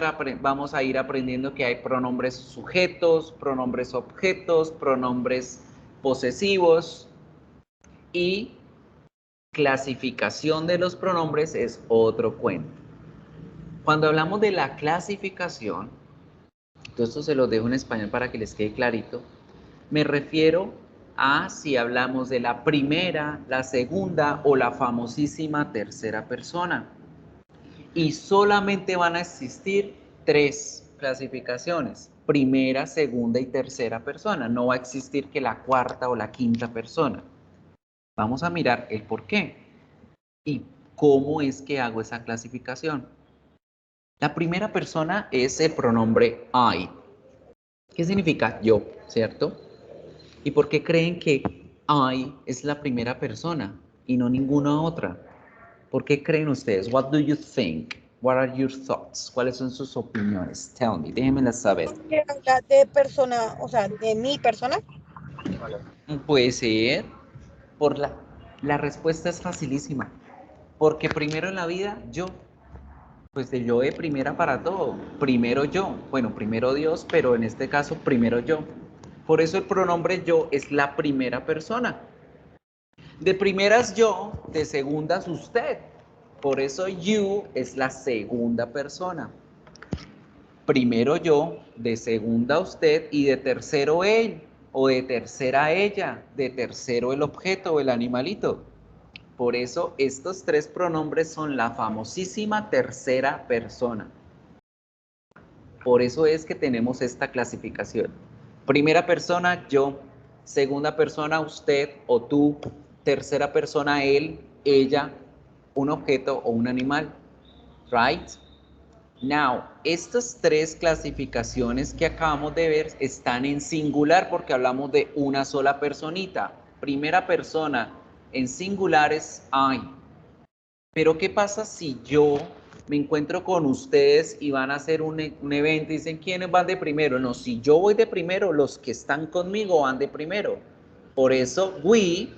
[SPEAKER 2] a ir aprendiendo que hay pronombres sujetos, pronombres objetos, pronombres posesivos y clasificación de los pronombres es otro cuento. Cuando hablamos de la clasificación, todo esto se lo dejo en español para que les quede clarito, me refiero a si hablamos de la primera, la segunda o la famosísima tercera persona. Y solamente van a existir 3 clasificaciones, primera, segunda y tercera persona. No va a existir que la cuarta o la quinta persona. Vamos a mirar el por qué y cómo es que hago esa clasificación. La primera persona es el pronombre I. ¿Qué significa yo, cierto? ¿Y por qué creen que I es la primera persona y no ninguna otra? ¿Por qué creen ustedes? What do you think? What are your thoughts? ¿Cuáles son sus opiniones? Tell me, déjenmelas saber.
[SPEAKER 4] Porque habla de persona, o sea, de mi persona.
[SPEAKER 2] Puede ser. La respuesta es facilísima. Porque primero en la vida, yo. Pues de yo de primera para todo. Primero yo. Bueno, primero Dios, pero en este caso, primero yo. Por eso el pronombre yo es la primera persona. De primeras yo, de segundas usted. Por eso you es la segunda persona. Primero yo, de segunda usted y de tercero él, o de tercera ella, de tercero el objeto o el animalito. Por eso estos tres pronombres son la famosísima tercera persona. Por eso es que tenemos esta clasificación. Primera persona, yo. Segunda persona, usted o tú. Tercera persona, él, ella, un objeto o un animal. Right? Now, estas tres clasificaciones que acabamos de ver están en singular porque hablamos de una sola personita. Primera persona en singular es I. Pero ¿qué pasa si yo me encuentro con ustedes y van a hacer un evento y dicen quiénes van de primero? No, si yo voy de primero, los que están conmigo van de primero. Por eso we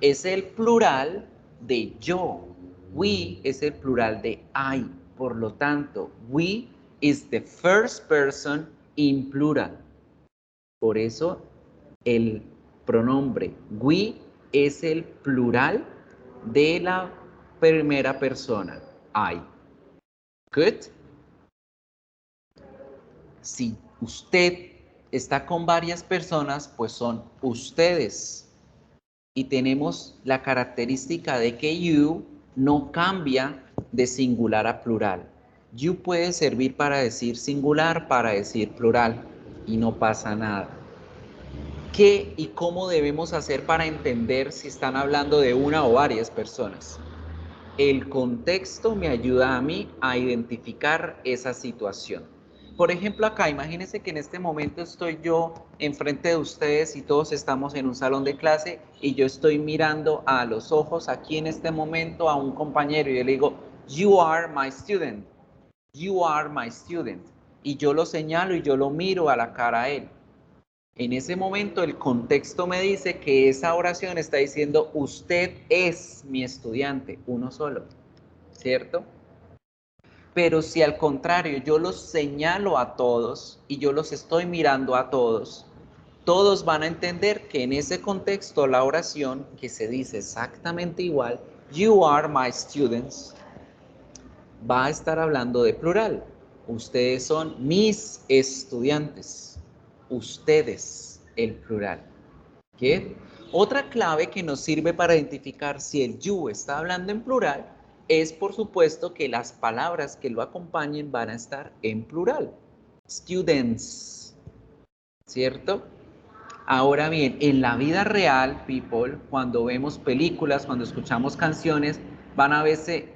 [SPEAKER 2] es el plural de yo. We es el plural de I. Por lo tanto, we is the first person in plural. Por eso el pronombre we es el plural de la primera persona, I. Good. Si usted está con varias personas, pues son ustedes. Y tenemos la característica de que you no cambia de singular a plural. You puede servir para decir singular, para decir plural, y no pasa nada. ¿Qué y cómo debemos hacer para entender si están hablando de una o varias personas? El contexto me ayuda a mí a identificar esa situación. Por ejemplo, acá, imagínense que en este momento estoy yo enfrente de ustedes y todos estamos en un salón de clase y yo estoy mirando a los ojos aquí en este momento a un compañero y yo le digo, you are my student, you are my student. Y yo lo señalo y yo lo miro a la cara a él. En ese momento el contexto me dice que esa oración está diciendo, usted es mi estudiante, uno solo, ¿cierto? Pero si al contrario yo los señalo a todos y yo los estoy mirando a todos, todos van a entender que en ese contexto la oración, que se dice exactamente igual, you are my students, va a estar hablando de plural. Ustedes son mis estudiantes. Ustedes, el plural. ¿Qué? Otra clave que nos sirve para identificar si el you está hablando en plural es, por supuesto, que las palabras que lo acompañen van a estar en plural. Students, ¿cierto? Ahora bien, en la vida real, people, cuando vemos películas, cuando escuchamos canciones, van a verse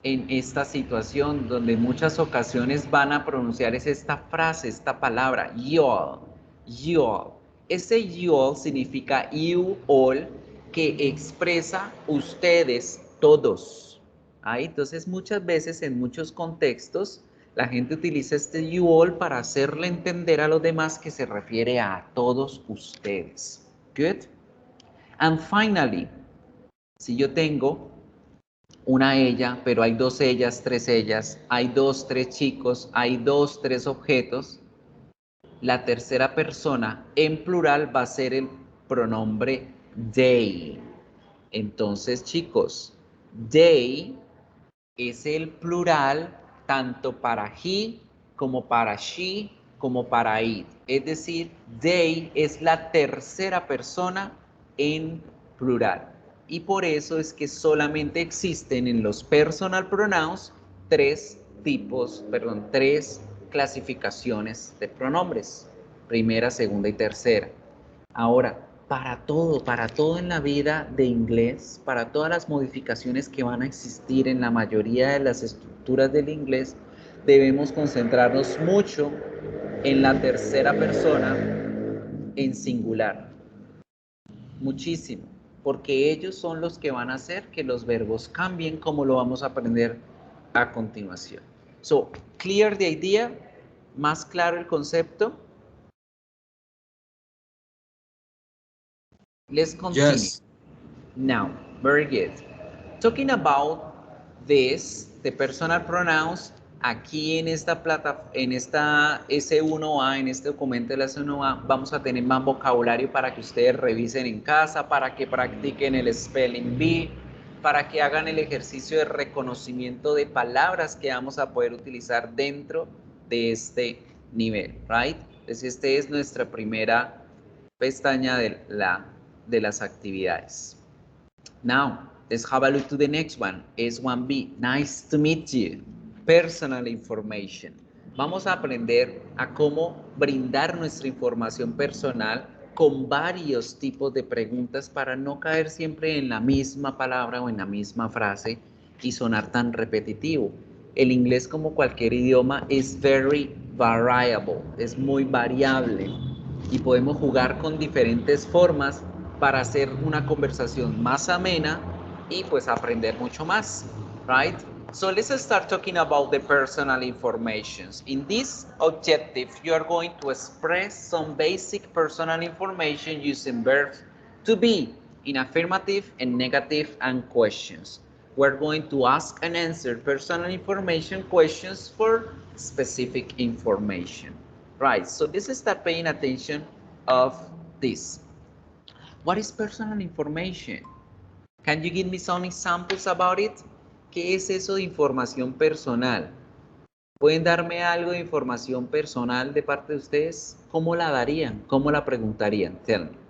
[SPEAKER 2] en esta situación donde en muchas ocasiones van a pronunciar esta frase, esta palabra, y'all, y'all. Ese y'all significa you all, que expresa ustedes todos. ¿Ah? Entonces muchas veces en muchos contextos la gente utiliza este you all para hacerle entender a los demás que se refiere a todos ustedes. Good. And finally, si yo tengo una ella, pero hay dos ellas, tres ellas, hay dos, tres chicos, hay dos, tres objetos, la tercera persona en plural va a ser el pronombre they. Entonces, chicos, they es el plural tanto para he como para she como para it. Es decir, they es la tercera persona en plural. Y por eso es que solamente existen en los personal pronouns tres clasificaciones de pronombres. Primera, segunda y tercera. Ahora, para todo en la vida de inglés, para todas las modificaciones que van a existir en la mayoría de las estructuras del inglés, debemos concentrarnos mucho en la tercera persona en singular. Muchísimo, porque ellos son los que van a hacer que los verbos cambien, como lo vamos a aprender a continuación. So, clear the idea, más claro el concepto. Let's continue.
[SPEAKER 7] Yes.
[SPEAKER 2] Now, very good. Talking about this, the personal pronouns, aquí en esta S1A, en este documento de la S1A, vamos a tener más vocabulario para que ustedes revisen en casa, para que practiquen el spelling bee, para que hagan el ejercicio de reconocimiento de palabras que vamos a poder utilizar dentro de este nivel, right? Entonces, esta es nuestra primera pestaña de las actividades. Now, let's have a look to the next one. S1B, nice to meet you. Personal information. Vamos a aprender a cómo brindar nuestra información personal con varios tipos de preguntas para no caer siempre en la misma palabra o en la misma frase y sonar tan repetitivo. El inglés, como cualquier idioma, es very variable, es muy variable y podemos jugar con diferentes formas para hacer una conversación más amena y pues aprender mucho más, right? So let's start talking about the personal information. In this objective, you are going to express some basic personal information using verbs to be in affirmative and negative and questions. We're going to ask and answer personal information questions for specific information, right? So this is start paying attention of this. What is personal information? Can you give me some examples about it? ¿Qué es eso de información personal? ¿Pueden darme algo de información personal de parte de ustedes? ¿Cómo la darían? ¿Cómo la preguntarían? Tell me.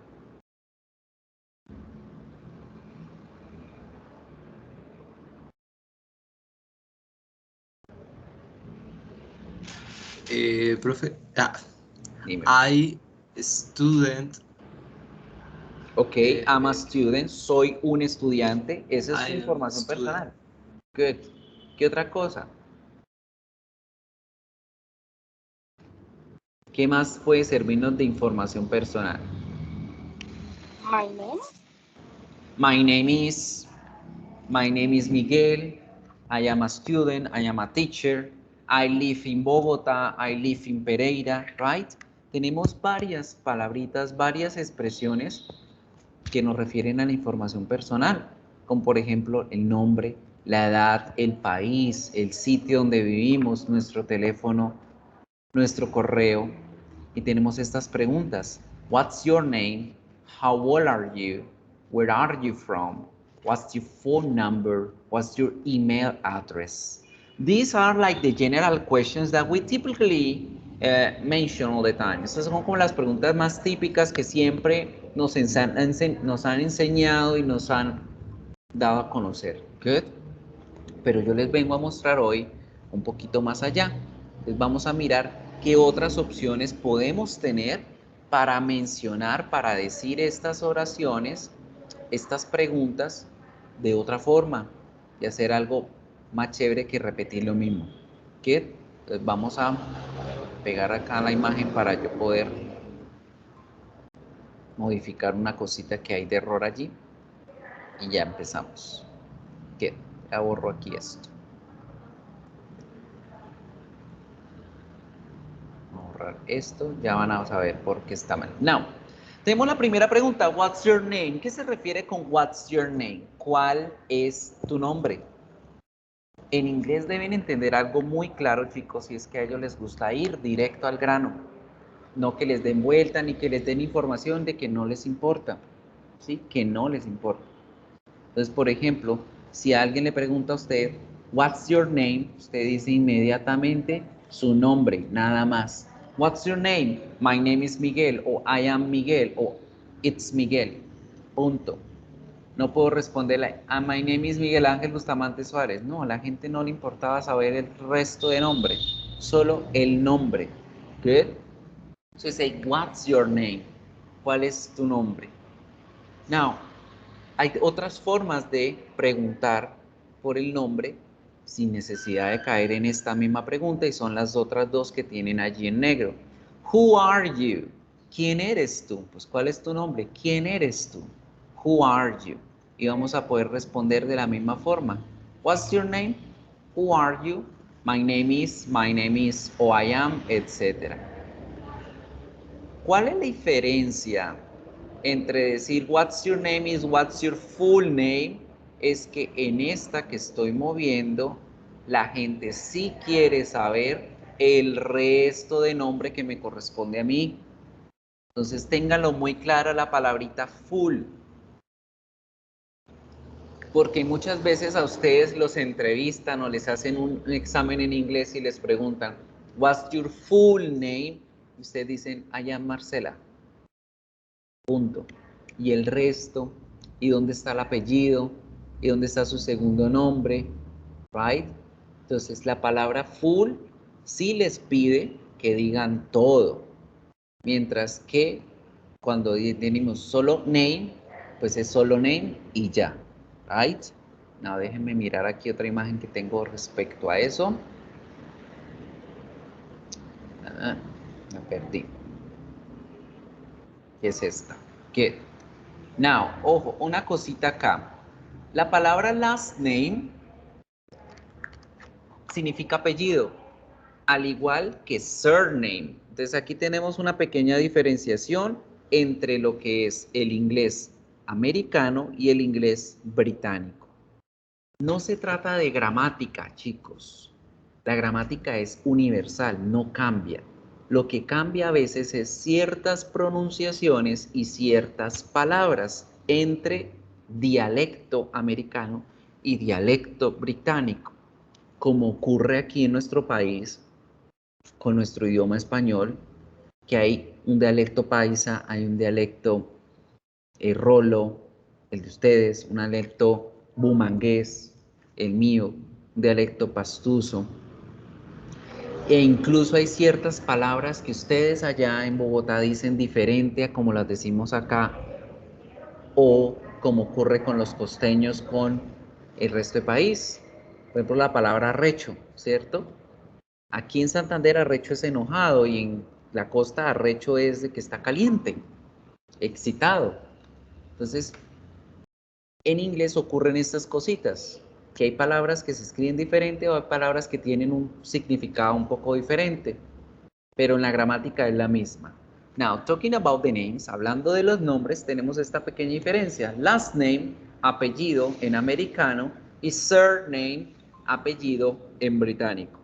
[SPEAKER 7] Profe,
[SPEAKER 2] Dime.
[SPEAKER 7] I student.
[SPEAKER 2] Ok, I'm a student, soy un estudiante. Esa es
[SPEAKER 7] I
[SPEAKER 2] su
[SPEAKER 7] am
[SPEAKER 2] información
[SPEAKER 7] student.
[SPEAKER 2] personal. Good. ¿Qué otra cosa? ¿Qué más puede servirnos de información personal?
[SPEAKER 5] My name.
[SPEAKER 2] My name is Miguel. I am a student. I am a teacher. I live in Bogotá. I live in Pereira, right? Tenemos varias palabritas, varias expresiones que nos refieren a la información personal, como por ejemplo el nombre, la edad, el país, el sitio donde vivimos, nuestro teléfono, nuestro correo. Y tenemos estas preguntas. What's your name? How old are you? Where are you from? What's your phone number? What's your email address? These are like the general questions that we typically mention all the time. Estas son como las preguntas más típicas que siempre nos han enseñado y nos han dado a conocer. Good. Pero yo les vengo a mostrar hoy un poquito más allá. Les vamos a mirar qué otras opciones podemos tener para mencionar, para decir estas oraciones, estas preguntas de otra forma y hacer algo más chévere que repetir lo mismo. ¿Qué? Entonces vamos a pegar acá la imagen para yo poder modificar una cosita que hay de error allí y ya empezamos. ¿Qué? Ya borro aquí esto. Borrar esto, ya van a saber por qué está mal. Now, tenemos la primera pregunta, what's your name? ¿Qué se refiere con what's your name? ¿Cuál es tu nombre? En inglés deben entender algo muy claro, chicos, y es que a ellos les gusta ir directo al grano. No que les den vuelta ni que les den información de que no les importa, ¿sí? Que no les importa. Entonces, por ejemplo, si alguien le pregunta a usted, what's your name? Usted dice inmediatamente su nombre, nada más. What's your name? My name is Miguel, o I am Miguel, o it's Miguel. Punto. No puedo responderle, my name is Miguel Ángel Bustamante Suárez. No, a la gente no le importaba saber el resto de nombre, solo el nombre. Good? So you say, what's your name? ¿Cuál es tu nombre? Now, hay otras formas de preguntar por el nombre sin necesidad de caer en esta misma pregunta y son las otras dos que tienen allí en negro. Who are you? ¿Quién eres tú? Pues, ¿cuál es tu nombre? ¿Quién eres tú? Who are you? Y vamos a poder responder de la misma forma. What's your name? Who are you? My name is, o I am, etc. ¿Cuál es la diferencia entre decir what's your name is what's your full name? Es que en esta que estoy moviendo, la gente sí quiere saber el resto de nombre que me corresponde a mí. Entonces ténganlo muy clara la palabrita full. Porque muchas veces a ustedes los entrevistan o les hacen un examen en inglés y les preguntan, what's your full name? Y ustedes dicen, I am Marcela. Punto. Y el resto, y dónde está el apellido, y dónde está su segundo nombre, right? Entonces la palabra full sí les pide que digan todo. Mientras que cuando tenemos solo name, pues es solo name y ya. Right? Now, déjenme mirar aquí otra imagen que tengo respecto a eso. Me perdí. ¿Qué es esta? ¿Qué? Now, ojo, una cosita acá. La palabra last name significa apellido, al igual que surname. Entonces aquí tenemos una pequeña diferenciación entre lo que es el inglés americano y el inglés británico. No se trata de gramática, chicos. La gramática es universal, no cambia. Lo que cambia a veces es ciertas pronunciaciones y ciertas palabras entre dialecto americano y dialecto británico, como ocurre aquí en nuestro país con nuestro idioma español, que hay un dialecto paisa, hay un dialecto rolo, el de ustedes, un dialecto bumangués, el mío, un dialecto pastuso. E incluso hay ciertas palabras que ustedes allá en Bogotá dicen diferente a como las decimos acá, o como ocurre con los costeños con el resto del país. Por ejemplo, la palabra arrecho, ¿cierto? Aquí en Santander arrecho es enojado y en la costa arrecho es de que está caliente, excitado. Entonces, en inglés ocurren estas cositas, que hay palabras que se escriben diferente o hay palabras que tienen un significado un poco diferente, pero en la gramática es la misma. Now, talking about the names, hablando de los nombres, tenemos esta pequeña diferencia. Last name, apellido en americano, y surname, apellido en británico.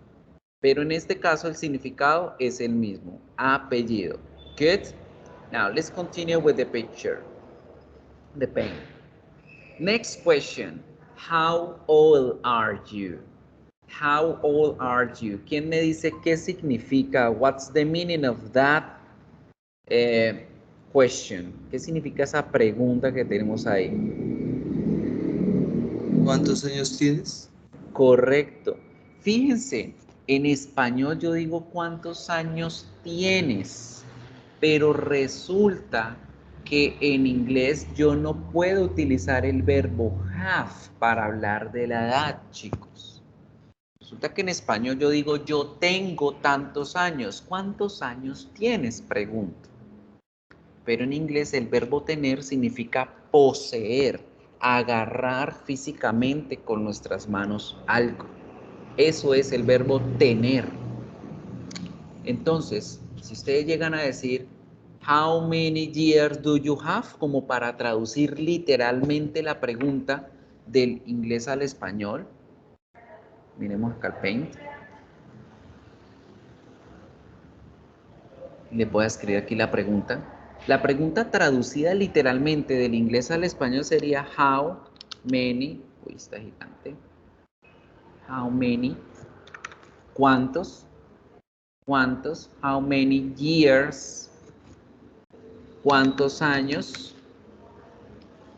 [SPEAKER 2] Pero en este caso el significado es el mismo, apellido. Good? Now, let's continue with the picture, the paint. Next question, how old are you? How old are you? ¿Quién me dice qué significa? What's the meaning of that question? ¿Qué significa esa pregunta que tenemos ahí?
[SPEAKER 7] ¿Cuántos años tienes?
[SPEAKER 2] Correcto. Fíjense, en español yo digo ¿cuántos años tienes? Pero resulta que en inglés yo no puedo utilizar el verbo have para hablar de la edad, chicos. Resulta que en español yo digo yo tengo tantos años. ¿Cuántos años tienes? Pregunto. Pero en inglés el verbo tener significa poseer, agarrar físicamente con nuestras manos algo. Eso es el verbo tener. Entonces, si ustedes llegan a decir how many years do you have, como para traducir literalmente la pregunta del inglés al español, miremos acá el paint. Le voy a escribir aquí la pregunta. La pregunta traducida literalmente del inglés al español sería how many, uy, está gigante. How many, ¿cuántos? ¿Cuántos? How many years? ¿Cuántos años?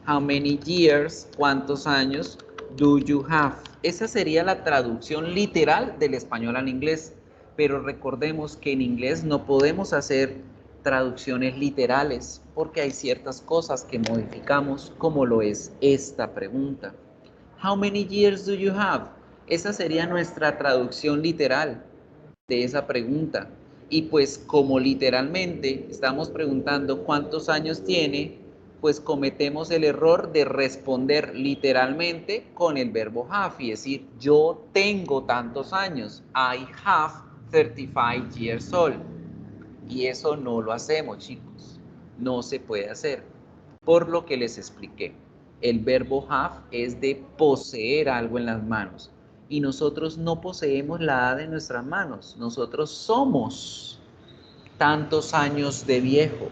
[SPEAKER 2] How many years? ¿Cuántos años do you have? Esa sería la traducción literal del español al inglés. Pero recordemos que en inglés no podemos hacer traducciones literales porque hay ciertas cosas que modificamos, como lo es esta pregunta. How many years do you have? Esa sería nuestra traducción literal de esa pregunta. Y pues como literalmente estamos preguntando cuántos años tiene, pues cometemos el error de responder literalmente con el verbo have y decir yo tengo tantos años. I have 35 years old. Y eso no lo hacemos, chicos. No se puede hacer. Por lo que les expliqué. El verbo have es de poseer algo en las manos. Y nosotros no poseemos la edad en nuestras manos. Nosotros somos tantos años de viejo.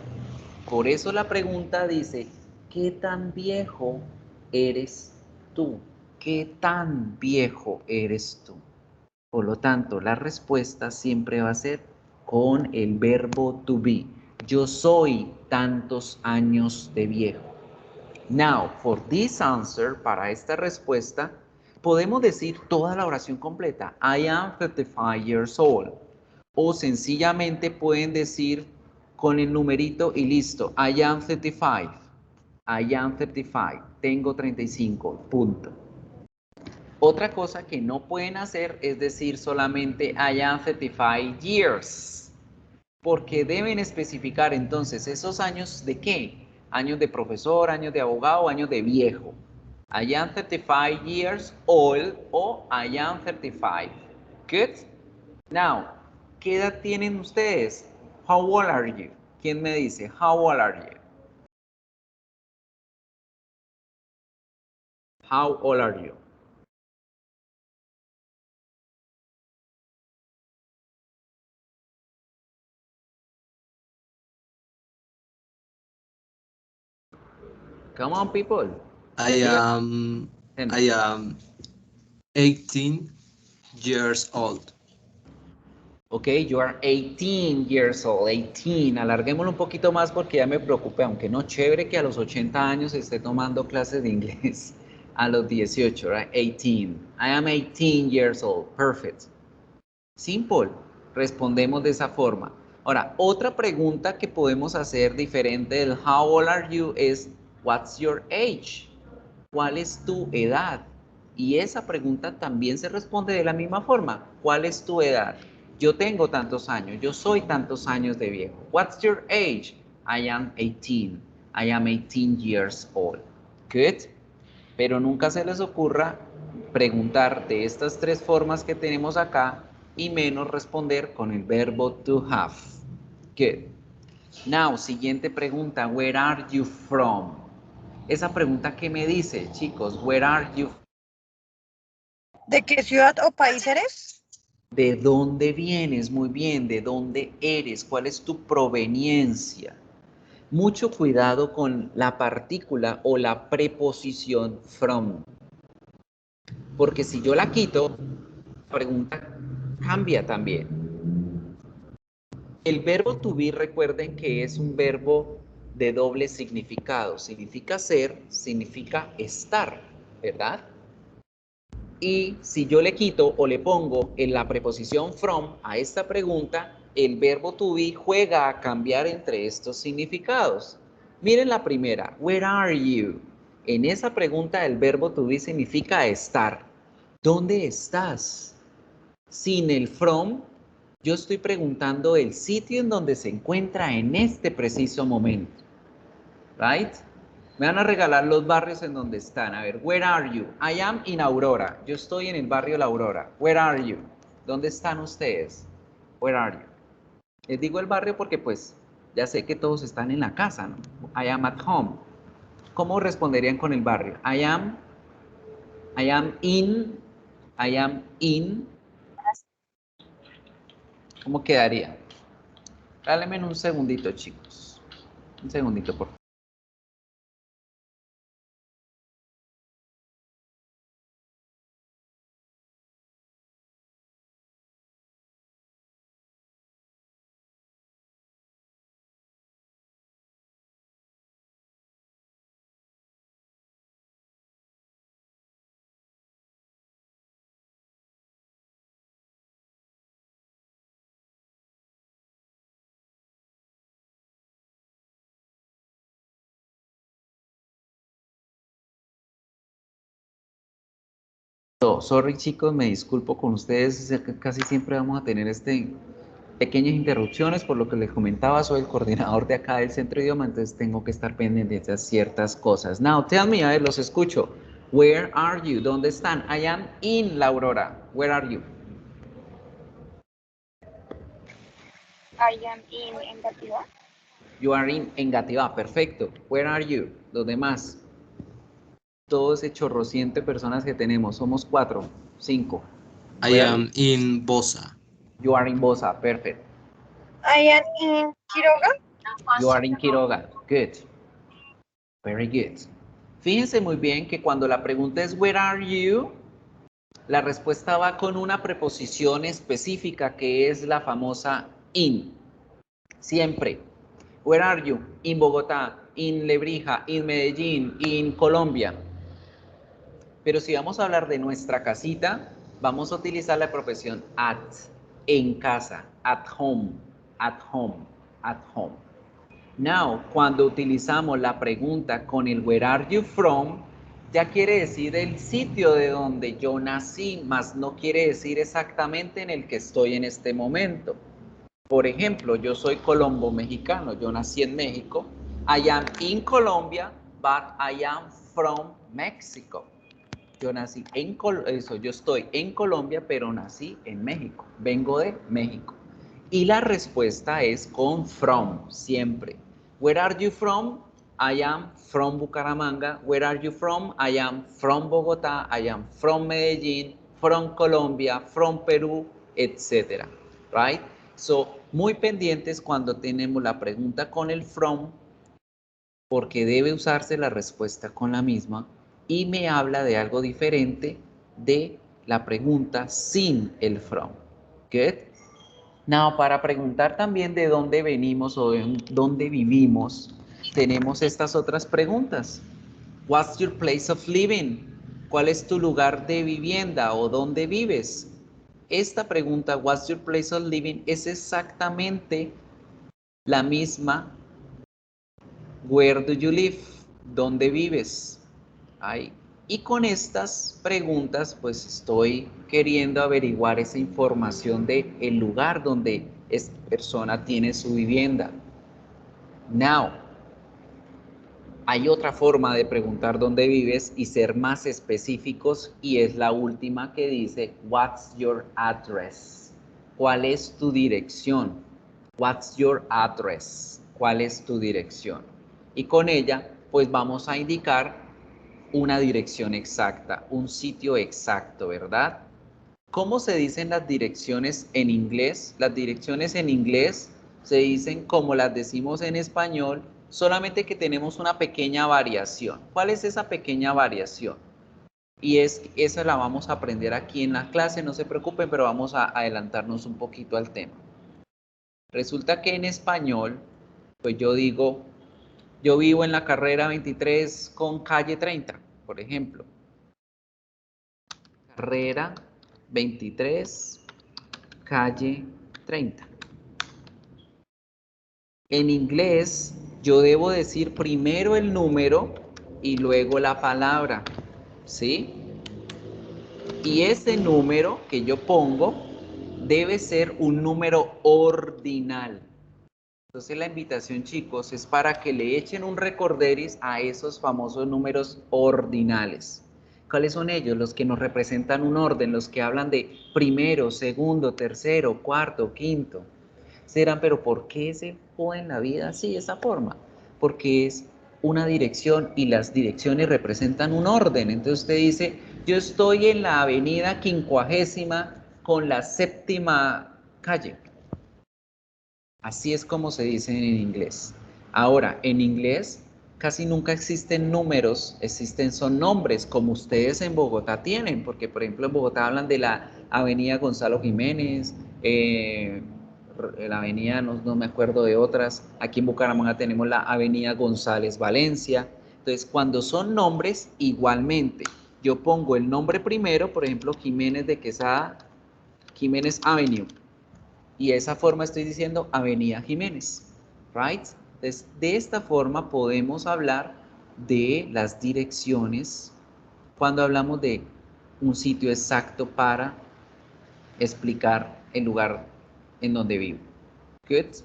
[SPEAKER 2] Por eso la pregunta dice, ¿qué tan viejo eres tú? ¿Qué tan viejo eres tú? Por lo tanto, la respuesta siempre va a ser con el verbo to be. Yo soy tantos años de viejo. Now, for this answer, para esta respuesta, podemos decir toda la oración completa. I am 35 years old. O sencillamente pueden decir con el numerito y listo. I am 35. I am 35. Tengo 35. Punto. Otra cosa que no pueden hacer es decir solamente I am 35 years, porque deben especificar entonces esos años de qué, años de profesor, años de abogado, años de viejo. I am 35 years old o I am 35. Good. Now, ¿qué edad tienen ustedes? How old are you? ¿Quién me dice? How old are you? How old are you? Come on, people.
[SPEAKER 7] I am
[SPEAKER 2] And
[SPEAKER 7] I am 18 years old.
[SPEAKER 2] ok, you are 18 years old, 18. Alarguémoslo un poquito más porque ya me preocupé, aunque no, chévere que a los 80 años esté tomando clases de inglés. A los 18, right? 18. I am 18 years old. Perfect. Simple. Respondemos de esa forma. Ahora, otra pregunta que podemos hacer diferente del how old are you es what's your age? ¿Cuál es tu edad? Y esa pregunta también se responde de la misma forma. ¿Cuál es tu edad? Yo tengo tantos años, yo soy tantos años de viejo. What's your age? I am 18. I am 18 years old. Good. Pero nunca se les ocurra preguntar de estas tres formas que tenemos acá y menos responder con el verbo to have. Good. Now, siguiente pregunta. Where are you from? Esa pregunta, ¿qué me dice, chicos? Where are you?
[SPEAKER 4] ¿De qué ciudad o país eres?
[SPEAKER 2] ¿De dónde vienes? Muy bien, ¿de dónde eres? ¿Cuál es tu proveniencia? Mucho cuidado con la partícula o la preposición from. Porque si yo la quito, la pregunta cambia también. El verbo to be, recuerden que es un verbo de doble significado. Significa ser, significa estar, ¿verdad? Y si yo le quito o le pongo en la preposición from a esta pregunta, el verbo to be juega a cambiar entre estos significados. Miren la primera, where are you? En esa pregunta el verbo to be significa estar. ¿Dónde estás? Sin el from, yo estoy preguntando el sitio en donde se encuentra en este preciso momento. Right? Me van a regalar los barrios en donde están. A ver, where are you? I am in Aurora. Yo estoy en el barrio La Aurora. Where are you? ¿Dónde están ustedes? Where are you? Les digo el barrio porque pues ya sé que todos están en la casa, ¿no? I am at home. ¿Cómo responderían con el barrio? I am in. ¿Cómo quedaría? Dáleme un segundito, chicos. Un segundito, por favor. Sorry, chicos, me disculpo con ustedes. Casi siempre vamos a tener este pequeñas interrupciones, por lo que les comentaba, soy el coordinador de acá del Centro de Idioma, entonces tengo que estar pendiente de esas ciertas cosas. Now, tell me, a ver, los escucho. Where are you? ¿Dónde están? I am in La Aurora. Where are you?
[SPEAKER 5] I am in Engativá.
[SPEAKER 2] You are in Engativá, perfecto. Where are you? Los demás. Todo ese chorrociente personas que tenemos, somos 4, 5.
[SPEAKER 7] I am in Bosa.
[SPEAKER 2] You are in Bosa, perfect.
[SPEAKER 5] I am in Quiroga.
[SPEAKER 2] You are in Quiroga, good. Very good. Fíjense muy bien que cuando la pregunta es where are you, la respuesta va con una preposición específica que es la famosa in. Siempre. Where are you? In Bogotá, in Lebrija, in Medellín, in Colombia. Pero si vamos a hablar de nuestra casita, vamos a utilizar la preposición at, en casa, at home, at home, at home. Now, cuando utilizamos la pregunta con el where are you from, ya quiere decir el sitio de donde yo nací, más no quiere decir exactamente en el que estoy en este momento. Por ejemplo, yo soy colombo mexicano, yo nací en México. I am in Colombia, but I am from Mexico. Yo nací en yo estoy en Colombia, pero nací en México. Vengo de México. Y la respuesta es con from, siempre. Where are you from? I am from Bucaramanga. Where are you from? I am from Bogotá. I am from Medellín, from Colombia, from Perú, etc. Right? So, muy pendientes cuando tenemos la pregunta con el from, porque debe usarse la respuesta con la misma y me habla de algo diferente de la pregunta sin el from. Good? Now, para preguntar también de dónde venimos o de dónde vivimos, tenemos estas otras preguntas. What's your place of living? ¿Cuál es tu lugar de vivienda o dónde vives? Esta pregunta, what's your place of living, es exactamente la misma. Where do you live? ¿Dónde vives? Ahí. Y con estas preguntas, pues estoy queriendo averiguar esa información de el lugar donde esta persona tiene su vivienda. Now, hay otra forma de preguntar dónde vives y ser más específicos, y es la última que dice, what's your address? ¿Cuál es tu dirección? What's your address? ¿Cuál es tu dirección? Y con ella, pues vamos a indicar una dirección exacta, un sitio exacto, ¿verdad? ¿Cómo se dicen las direcciones en inglés? Las direcciones en inglés se dicen como las decimos en español, solamente que tenemos una pequeña variación. ¿Cuál es esa pequeña variación? Y esa la vamos a aprender aquí en la clase, no se preocupen, pero vamos a adelantarnos un poquito al tema. Resulta que en español, pues yo digo, yo vivo en la carrera 23 con calle 30, por ejemplo. Carrera 23, calle 30. En inglés, yo debo decir primero el número y luego la palabra, ¿sí? Y ese número que yo pongo debe ser un número ordinal. Entonces la invitación, chicos, es para que le echen un recorderis a esos famosos números ordinales. ¿Cuáles son ellos? Los que nos representan un orden, los que hablan de primero, segundo, tercero, cuarto, quinto. Serán, pero ¿por qué se joden la vida así, de esa forma? Porque es una dirección y las direcciones representan un orden. Entonces usted dice, yo estoy en la avenida 50ª con la 7ª calle. Así es como se dice en inglés. Ahora, en inglés casi nunca existen números, son nombres, como ustedes en Bogotá tienen, porque por ejemplo en Bogotá hablan de la avenida Gonzalo Jiménez, la avenida, no me acuerdo de otras, aquí en Bucaramanga tenemos la avenida González Valencia. Entonces, cuando son nombres, igualmente, yo pongo el nombre primero, por ejemplo, Jiménez de Quesada, Jiménez Avenue. Y de esa forma estoy diciendo Avenida Jiménez, right? Entonces, de esta forma podemos hablar de las direcciones cuando hablamos de un sitio exacto para explicar el lugar en donde vivo. Good.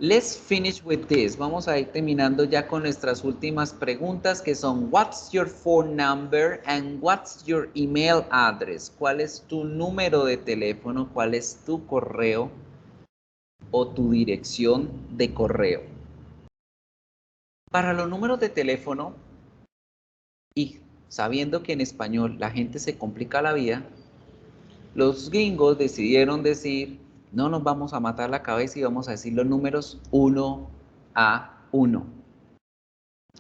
[SPEAKER 2] Let's finish with this. Vamos a ir terminando ya con nuestras últimas preguntas que son what's your phone number and what's your email address? ¿Cuál es tu número de teléfono? ¿Cuál es tu correo o tu dirección de correo? Para los números de teléfono y sabiendo que en español la gente se complica la vida, los gringos decidieron decir no nos vamos a matar la cabeza y vamos a decir los números 1 a 1.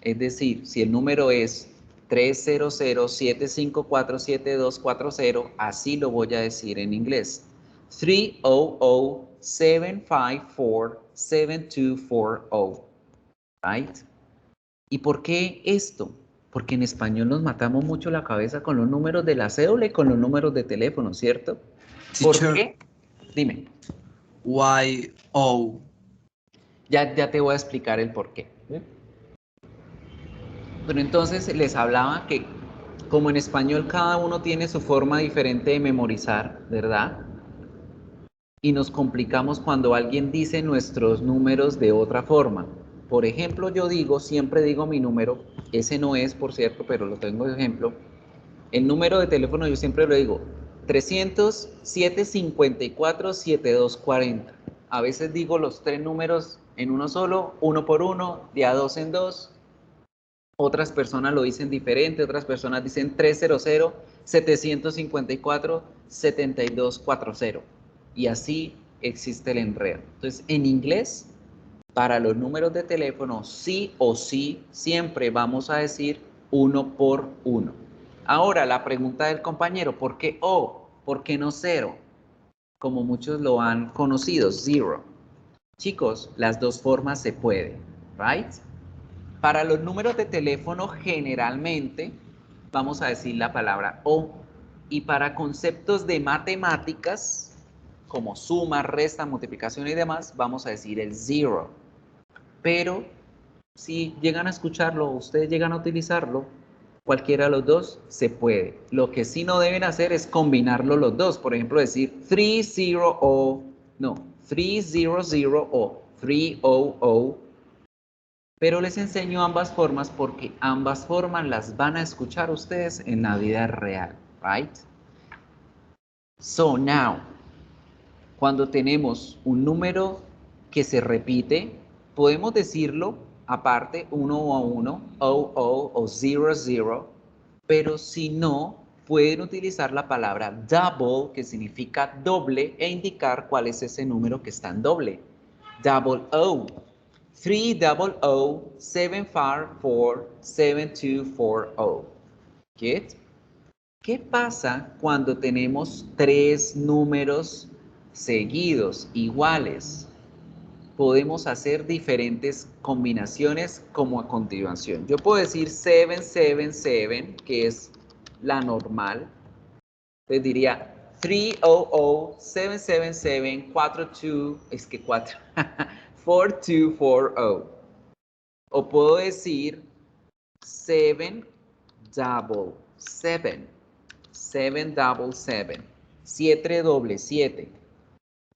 [SPEAKER 2] Es decir, si el número es 300-754-7240, así lo voy a decir en inglés. 300-754-7240. Right? ¿Y por qué esto? Porque en español nos matamos mucho la cabeza con los números de la cédula y con los números de teléfono, ¿cierto? ¿Por
[SPEAKER 7] Teacher,
[SPEAKER 2] qué? Dime.
[SPEAKER 7] Y-O.
[SPEAKER 2] Ya te voy a explicar el por qué. Pero entonces les hablaba que como en español cada uno tiene su forma diferente de memorizar, ¿verdad? Y nos complicamos cuando alguien dice nuestros números de otra forma. Por ejemplo, yo siempre digo mi número, ese no es, por cierto, pero lo tengo de ejemplo. El número de teléfono yo siempre lo digo, 300-754-7240. A veces digo los tres números en uno solo, uno por uno, de a dos en dos. Otras personas lo dicen diferente, otras personas dicen 300-754-7240. Y así existe el enredo. Entonces, en inglés, para los números de teléfono, sí o sí, siempre vamos a decir uno por uno. Ahora, la pregunta del compañero, ¿por qué O? ¿Por qué no cero? Como muchos lo han conocido, zero. Chicos, las dos formas se pueden, right? Para los números de teléfono, generalmente, vamos a decir la palabra O. Y para conceptos de matemáticas, como suma, resta, multiplicación y demás, vamos a decir el zero. Pero si llegan a escucharlo, ustedes llegan a utilizarlo, cualquiera de los dos se puede. Lo que sí no deben hacer es combinarlo los dos. Por ejemplo, decir 30 O, no, 300 O, 300. Pero les enseño ambas formas porque ambas formas las van a escuchar ustedes en la vida real, right? So now, cuando tenemos un número que se repite, podemos decirlo aparte 1 a 1, o 0 a 0, pero si no, pueden utilizar la palabra double, que significa doble, e indicar cuál es ese número que está en doble. Double O. 300-754-7240. ¿Get? ¿Qué pasa cuando tenemos tres números seguidos, iguales? Podemos hacer diferentes combinaciones como a continuación. Yo puedo decir 777, que es la normal. Entonces diría 300-777-42, es que 4, 4240. O puedo decir 777, 777, 777.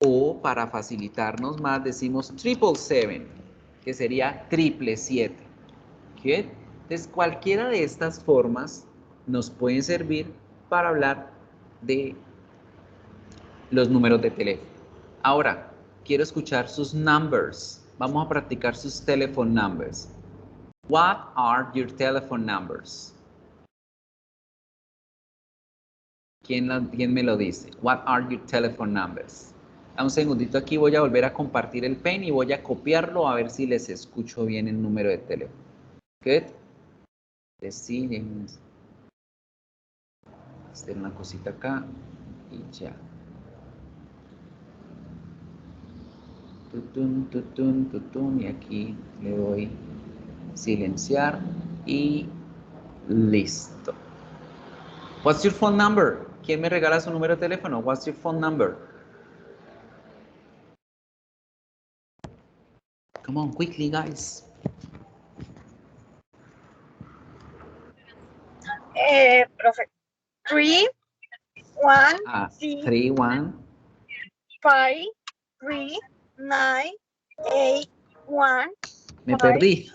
[SPEAKER 2] O para facilitarnos más decimos 777, que sería 777. ¿Okay? Entonces cualquiera de estas formas nos pueden servir para hablar de los números de teléfono. Ahora, quiero escuchar sus numbers. Vamos a practicar sus telephone numbers. What are your telephone numbers? ¿Quién me lo dice? What are your telephone numbers? A un segundito aquí voy a volver a compartir el pen y voy a copiarlo a ver si les escucho bien el número de teléfono. Good. Deciden. Hacer una cosita acá y ya. Tutun, tutun, tutun, y aquí le doy silenciar y listo. What's your phone number? ¿Quién me regala su número de teléfono? What's your phone number? Come on, quickly, guys.
[SPEAKER 5] Profe. 3, 1,
[SPEAKER 2] 3, 1,
[SPEAKER 5] 5, 3, 9, 8, 1,
[SPEAKER 2] Me perdí.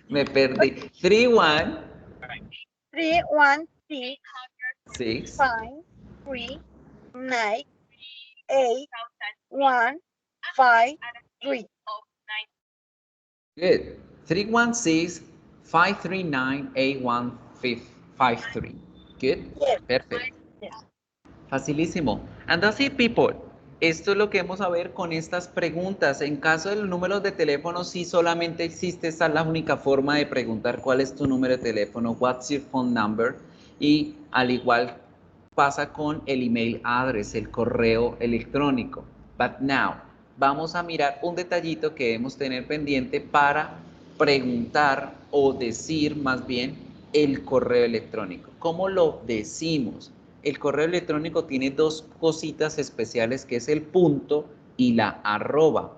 [SPEAKER 2] Me perdí. 3, 1,
[SPEAKER 5] 3, 1, 6,
[SPEAKER 2] 6.
[SPEAKER 5] 5, 3, 9, 8, 1, 5, 3.
[SPEAKER 2] Good. 316-539-8153. Good.
[SPEAKER 5] Yes.
[SPEAKER 2] Perfect.
[SPEAKER 5] Yes.
[SPEAKER 2] Facilísimo. And that's it, people. Esto es lo que vamos a ver con estas preguntas. En caso de los números de teléfono, sí solamente existe, esta es la única forma de preguntar cuál es tu número de teléfono, what's your phone number, y al igual pasa con el email address, el correo electrónico. But now, vamos a mirar un detallito que debemos tener pendiente para preguntar o decir más bien el correo electrónico. ¿Cómo lo decimos? El correo electrónico tiene dos cositas especiales, que es el punto y la arroba.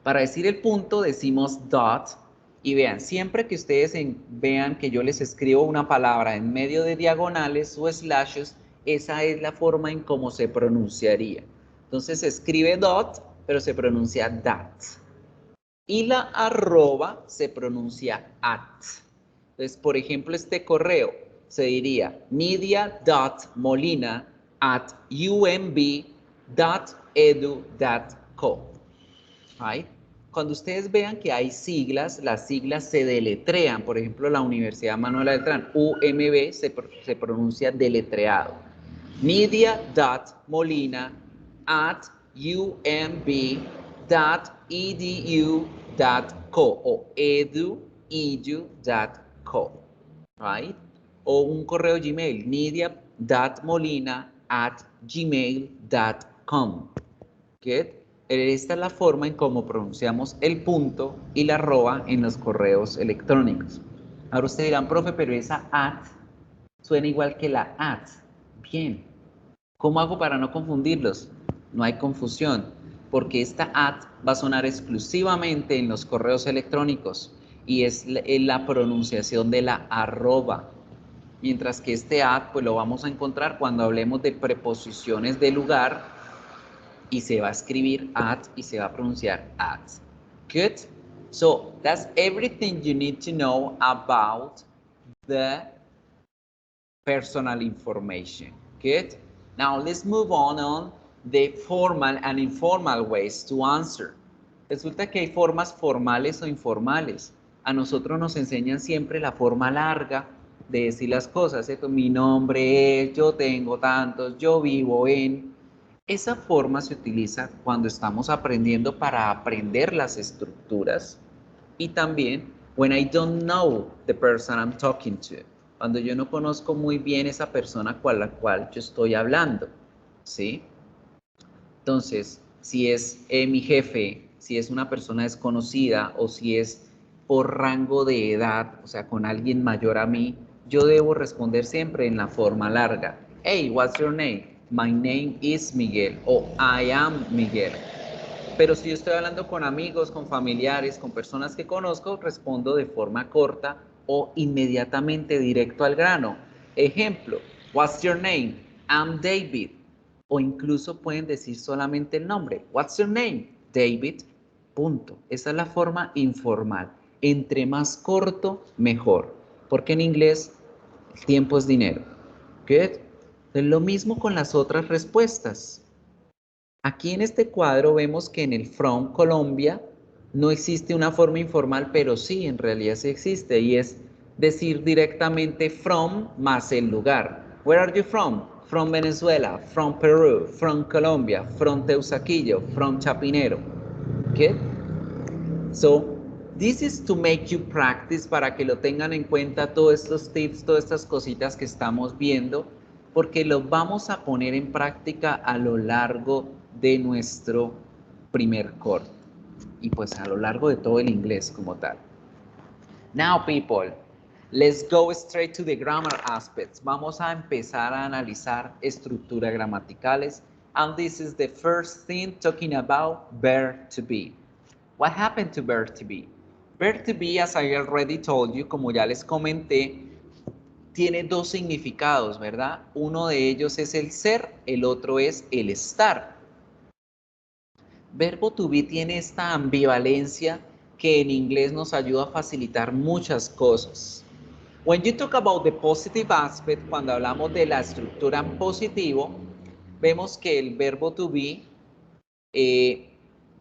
[SPEAKER 2] Para decir el punto decimos dot, y vean, siempre que ustedes vean que yo les escribo una palabra en medio de diagonales o slashes, esa es la forma en cómo se pronunciaría. Entonces se escribe dot, pero se pronuncia dat. Y la arroba se pronuncia at. Entonces, por ejemplo, este correo se diría media.molina@umb.edu.co. ¿Right? Cuando ustedes vean que hay siglas, las siglas se deletrean. Por ejemplo, la Universidad Manuel Beltrán, UMB, se pronuncia deletreado. media.molina@umb.edu.co o edu.co. Right? O un correo Gmail, media.molina@gmail.com. Good. Esta es la forma en cómo pronunciamos el punto y la arroba en los correos electrónicos. Ahora ustedes dirán, profe, pero esa at suena igual que la at. Bien. ¿Cómo hago para no confundirlos? No hay confusión, porque esta at va a sonar exclusivamente en los correos electrónicos y es la pronunciación de la arroba. Mientras que este at pues lo vamos a encontrar cuando hablemos de preposiciones de lugar, y se va a escribir at y se va a pronunciar at. Good? So that's everything you need to know about the personal information. Good? Now let's move on the formal and informal ways to answer. Resulta que hay formas formales o informales. A nosotros nos enseñan siempre la forma larga de decir las cosas. ¿Cierto? Mi nombre es, yo tengo tantos, yo vivo en... Esa forma se utiliza cuando estamos aprendiendo para aprender las estructuras y también when I don't know the person I'm talking to, cuando yo no conozco muy bien esa persona con la cual yo estoy hablando, ¿sí? Entonces, si es mi jefe, si es una persona desconocida o si es por rango de edad, o sea, con alguien mayor a mí, yo debo responder siempre en la forma larga. Hey, what's your name? My name is Miguel o I am Miguel. Pero si yo estoy hablando con amigos, con familiares, con personas que conozco, respondo de forma corta o inmediatamente directo al grano. Ejemplo, what's your name? I'm David. O incluso pueden decir solamente el nombre. What's your name? David. Punto. Esa es la forma informal. Entre más corto, mejor. Porque en inglés, el tiempo es dinero. Good. Lo mismo con las otras respuestas. Aquí en este cuadro vemos que en el from Colombia no existe una forma informal, pero sí, en realidad sí existe, y es decir directamente from más el lugar. Where are you from? From Venezuela, from Perú, from Colombia, from Teusaquillo, from Chapinero. Okay? So, this is to make you practice, para que lo tengan en cuenta todos estos tips, todas estas cositas que estamos viendo, porque los vamos a poner en práctica a lo largo de nuestro primer corte y pues a lo largo de todo el inglés como tal. Now people, let's go straight to the grammar aspects. Vamos a empezar a analizar estructuras gramaticales, and this is the first thing, talking about verb to be. What happened to verb to be? Verb to be, as I already told you, como ya les comenté, tiene dos significados, ¿verdad? Uno de ellos es el ser, el otro es el estar. verbo to be tiene esta ambivalencia que en inglés nos ayuda a facilitar muchas cosas. When you talk about the positive aspect, cuando hablamos de la estructura en positivo, vemos que el verbo to be,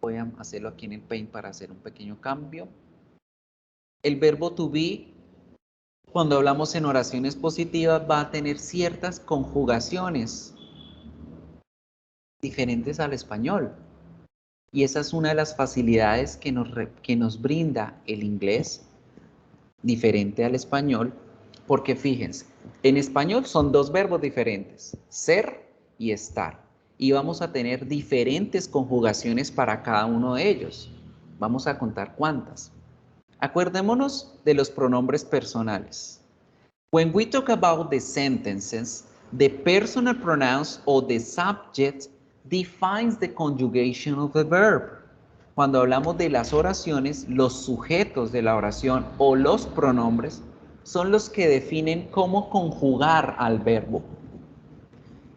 [SPEAKER 2] voy a hacerlo aquí en el Paint para hacer un pequeño cambio. El verbo to be, cuando hablamos en oraciones positivas, va a tener ciertas conjugaciones diferentes al español. Y esa es una de las facilidades que nos brinda el inglés, diferente al español, porque fíjense, en español son dos verbos diferentes, ser y estar. Y vamos a tener diferentes conjugaciones para cada uno de ellos. Vamos a contar cuántas. Acordémonos de los pronombres personales. When we talk about the sentences, the personal pronouns or the subject defines the conjugation of the verb. Cuando hablamos de las oraciones, los sujetos de la oración o los pronombres son los que definen cómo conjugar al verbo.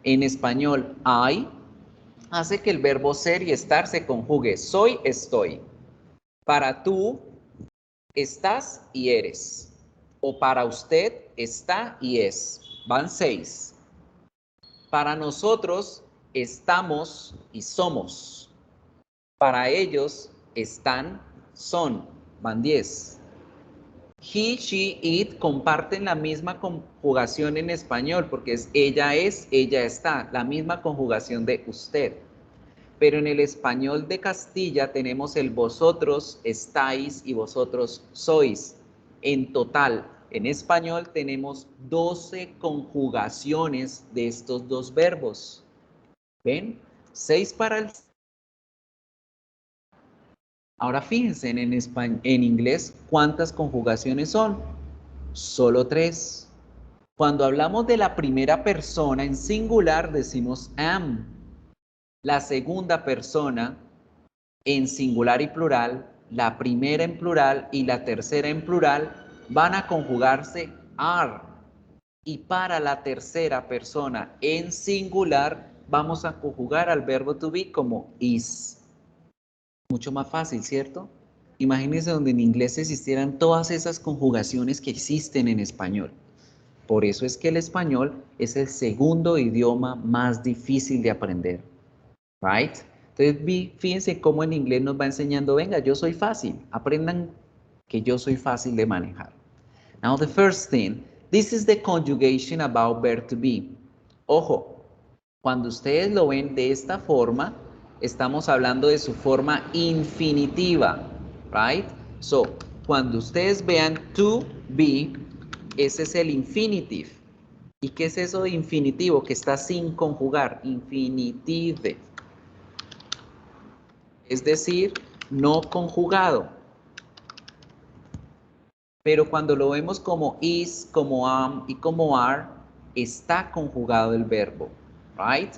[SPEAKER 2] En español, I hace que el verbo ser y estar se conjugue. Soy, estoy. Para tú, estás y eres. O para usted, está y es. Van 6. Para nosotros, estamos y somos. Para ellos, están, son. Van 10. He, she, it comparten la misma conjugación en español porque es, ella está. La misma conjugación de usted. Pero en el español de Castilla tenemos el vosotros estáis y vosotros sois. En total, en español tenemos 12 conjugaciones de estos dos verbos. ¿Ven? 6 para el... Ahora fíjense en inglés, ¿cuántas conjugaciones son? Solo 3. Cuando hablamos de la primera persona en singular decimos am. La segunda persona en singular y plural, la primera en plural y la tercera en plural van a conjugarse are. Y para la tercera persona en singular vamos a conjugar al verbo to be como is. Mucho más fácil, ¿cierto? Imagínense donde en inglés existieran todas esas conjugaciones que existen en español. Por eso es que el español es el segundo idioma más difícil de aprender. Right? Entonces, fíjense cómo en inglés nos va enseñando, venga, yo soy fácil. Aprendan que yo soy fácil de manejar. Now, the first thing, this is the conjugation about verb to be. Ojo, cuando ustedes lo ven de esta forma, estamos hablando de su forma infinitiva, right? So, cuando ustedes vean to be, ese es el infinitive. ¿Y qué es eso de infinitivo? Que está sin conjugar, infinitive. Es decir, no conjugado. Pero cuando lo vemos como is, como am y como are, está conjugado el verbo, right?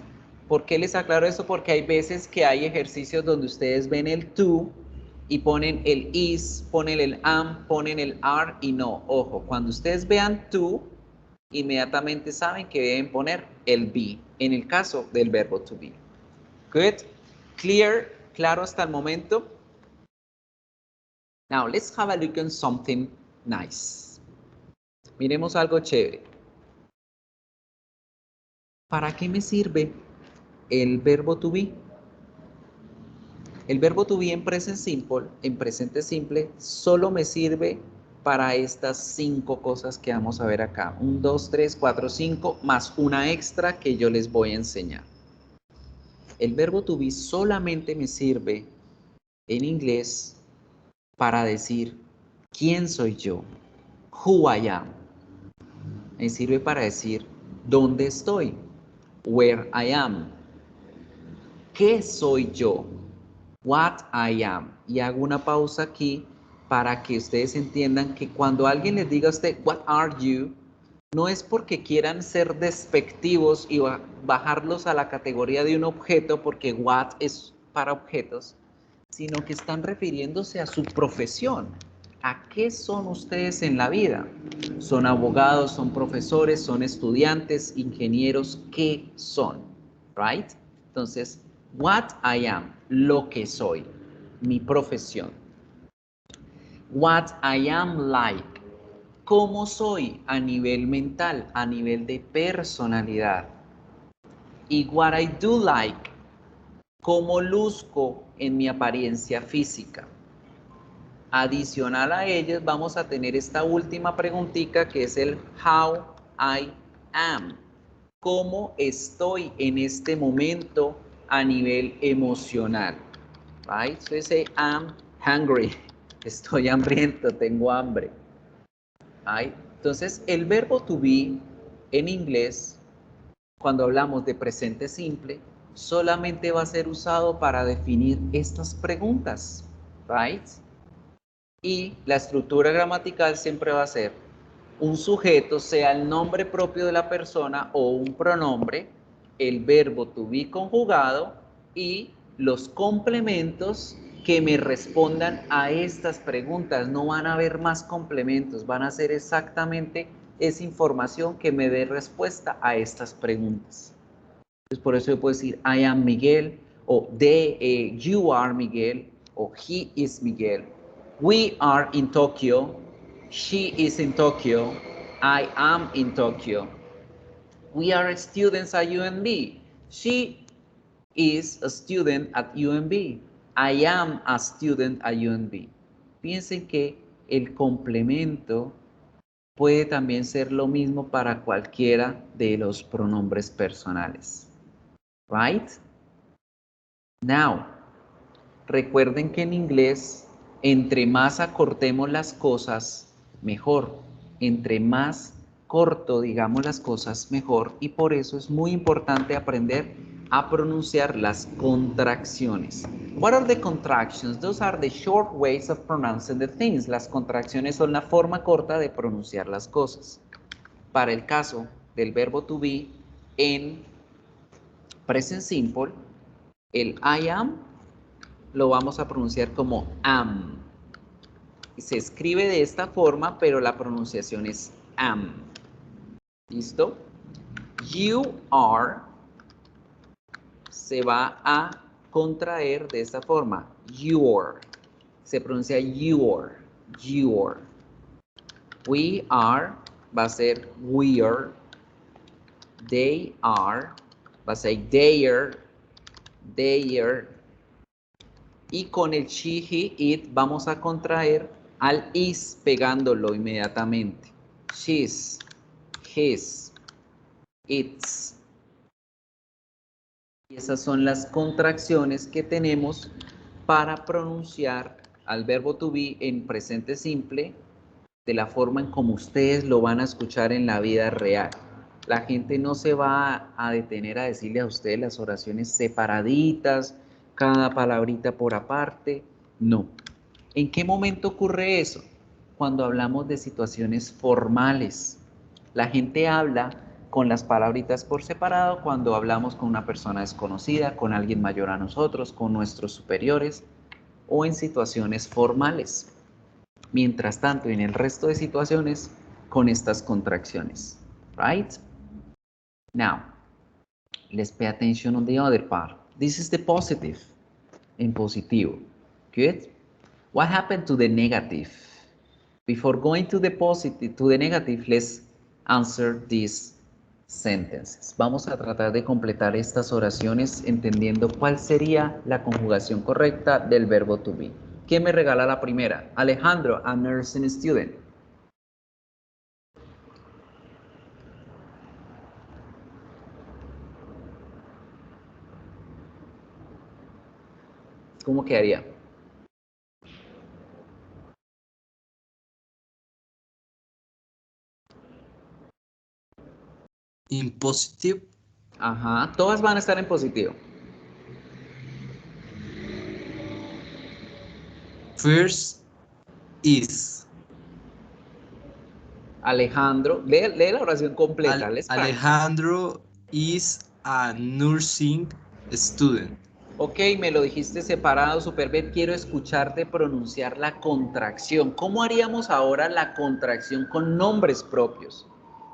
[SPEAKER 2] ¿Por qué les aclaro eso? Porque hay veces que hay ejercicios donde ustedes ven el to y ponen el is, ponen el am, ponen el are y no. Ojo, cuando ustedes vean to, inmediatamente saben que deben poner el be, en el caso del verbo to be. Good? Clear? ¿Claro hasta el momento? Now, let's have a look at something nice. Miremos algo chévere. ¿Para qué me sirve el verbo to be? El verbo to be en presente simple, solo me sirve para estas 5 cosas que vamos a ver acá. 1, 2, 3, 4, 5, más una extra que yo les voy a enseñar. El verbo to be solamente me sirve en inglés para decir quién soy yo, who I am. Me sirve para decir dónde estoy, where I am. ¿Qué soy yo? What I am. Y hago una pausa aquí para que ustedes entiendan que cuando alguien les diga a usted, what are you? No es porque quieran ser despectivos y bajarlos a la categoría de un objeto, porque what es para objetos, sino que están refiriéndose a su profesión. ¿A qué son ustedes en la vida? ¿Son abogados, son profesores, son estudiantes, ingenieros? ¿Qué son? Right? Entonces, What I am, lo que soy, mi profesión. What I am like, cómo soy a nivel mental, a nivel de personalidad. Y what I do like, cómo luzco en mi apariencia física. Adicional a ellas vamos a tener esta última preguntita que es el how I am. ¿Cómo estoy en este momento a nivel emocional? Right? So I say I'm hungry. Estoy hambriento, tengo hambre. Right? Entonces, el verbo to be en inglés, cuando hablamos de presente simple, solamente va a ser usado para definir estas preguntas. Right? Y la estructura gramatical siempre va a ser un sujeto, sea el nombre propio de la persona o un pronombre, el verbo to be conjugado y los complementos que me respondan a estas preguntas. No van a haber más complementos, van a ser exactamente esa información que me dé respuesta a estas preguntas. Entonces, por eso yo puedo decir I am Miguel, o you are Miguel, o he is Miguel. We are in Tokyo. She is in Tokyo. I am in Tokyo. We are students at UNB. She is a student at UNB. I am a student at UNB. Piensen que el complemento puede también ser lo mismo para cualquiera de los pronombres personales. Right? Now, recuerden que en inglés, entre más acortemos las cosas, mejor. Entre más corto digamos las cosas, mejor. Y por eso es muy importante aprender a pronunciar las contracciones. What are the contractions? Those are the short ways of pronouncing the things. Las contracciones son la forma corta de pronunciar las cosas. Para el caso del verbo to be en present simple, el I am lo vamos a pronunciar como am. Se escribe de esta forma, pero la pronunciación es am. ¿Listo? You are se va a contraer de esta forma. Your. Se pronuncia your. Your. We are va a ser we're. They are va a ser their. Their. Y con el she, he, it vamos a contraer al is pegándolo inmediatamente. She's, his, its. Y esas son las contracciones que tenemos para pronunciar al verbo to be en presente simple de la forma en como ustedes lo van a escuchar en la vida real. La gente no se va a detener a decirle a ustedes las oraciones separaditas, cada palabrita por aparte. No. ¿En qué momento ocurre eso? Cuando hablamos de situaciones formales. La gente habla con las palabritas por separado cuando hablamos con una persona desconocida, con alguien mayor a nosotros, con nuestros superiores o en situaciones formales. Mientras tanto, en el resto de situaciones, con estas contracciones. Right? Now, let's pay attention on the other part. This is the positive. En positivo. Good? What happened to the negative? Before going to the positive, to the negative, let's answer these sentences. Vamos a tratar de completar estas oraciones entendiendo cuál sería la conjugación correcta del verbo to be. ¿Quién me regala la primera? Alejandro, a nursing student. ¿Cómo quedaría?
[SPEAKER 7] In positive.
[SPEAKER 2] Ajá, todas van a estar en positivo.
[SPEAKER 7] First is.
[SPEAKER 2] Alejandro, lee la oración completa.
[SPEAKER 7] Alejandro is a nursing student.
[SPEAKER 2] Ok, me lo dijiste separado, súper bien. Quiero escucharte pronunciar la contracción. ¿Cómo haríamos ahora la contracción con nombres propios?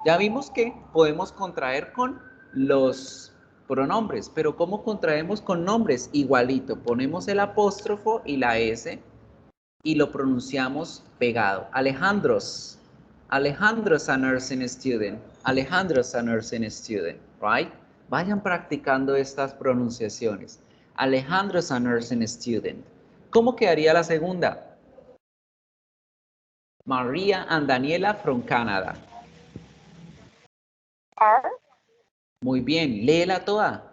[SPEAKER 2] Ya vimos que podemos contraer con los pronombres, pero ¿cómo contraemos con nombres? Igualito, ponemos el apóstrofo y la S y lo pronunciamos pegado. Alejandro's. Alejandro's a nursing student. Alejandro's a nursing student, right? Vayan practicando estas pronunciaciones. Alejandro's a nursing student. ¿Cómo quedaría la segunda? Maria and Daniela from Canada.
[SPEAKER 5] Are
[SPEAKER 2] Muy bien, léela toda.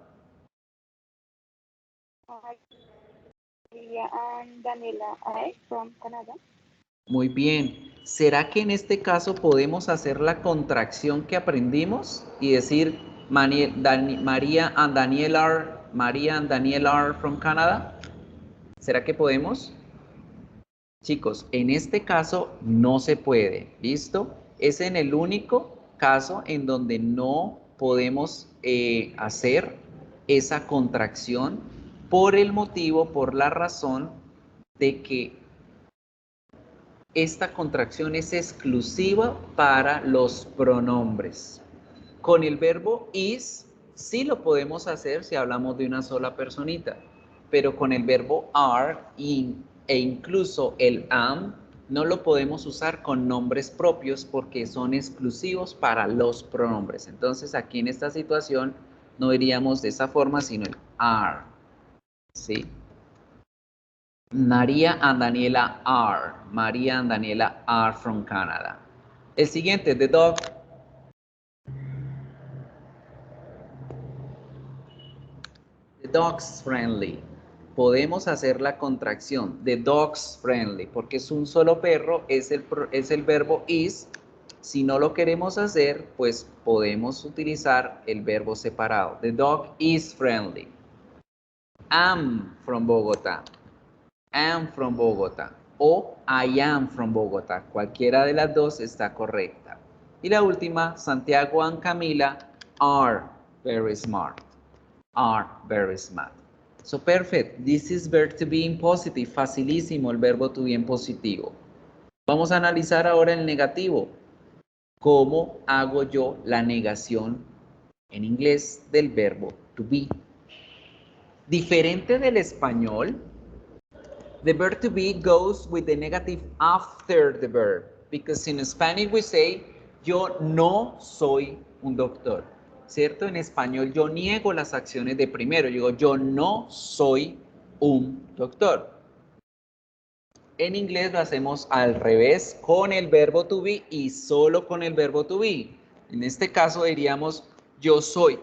[SPEAKER 5] Maria and Daniela I from Canada.
[SPEAKER 2] Muy bien. ¿Será que en este caso podemos hacer la contracción que aprendimos y decir Maria and Daniel are from Canada? ¿Será que podemos? Chicos, en este caso no se puede, ¿listo? Es en el único caso en donde no podemos hacer esa contracción por el motivo, por la razón de que esta contracción es exclusiva para los pronombres. Con el verbo is sí lo podemos hacer si hablamos de una sola personita, pero con el verbo are e incluso el am no lo podemos usar con nombres propios porque son exclusivos para los pronombres. Entonces aquí en esta situación no diríamos de esa forma, sino el are. ¿Sí? Maria and Daniela are. Maria and Daniela are from Canada. El siguiente, the dog. The dog's friendly. Podemos hacer la contracción. The dog's friendly. Porque es un solo perro, es el verbo is. Si no lo queremos hacer, pues podemos utilizar el verbo separado. The dog is friendly. I'm from Bogotá. Am from Bogotá o I am from Bogotá. Cualquiera de las dos está correcta. Y la última, Santiago and Camila are very smart. Are very smart. So perfect. This is verb to be in positive. Facilísimo el verbo to be en positivo. Vamos a analizar ahora el negativo. ¿Cómo hago yo la negación en inglés del verbo to be? Diferente del español, the verb to be goes with the negative after the verb. Because in Spanish we say, yo no soy un doctor. ¿Cierto? En español yo niego las acciones de primero. Yo digo, yo no soy un doctor. En inglés lo hacemos al revés, con el verbo to be y solo con el verbo to be. En este caso diríamos, yo soy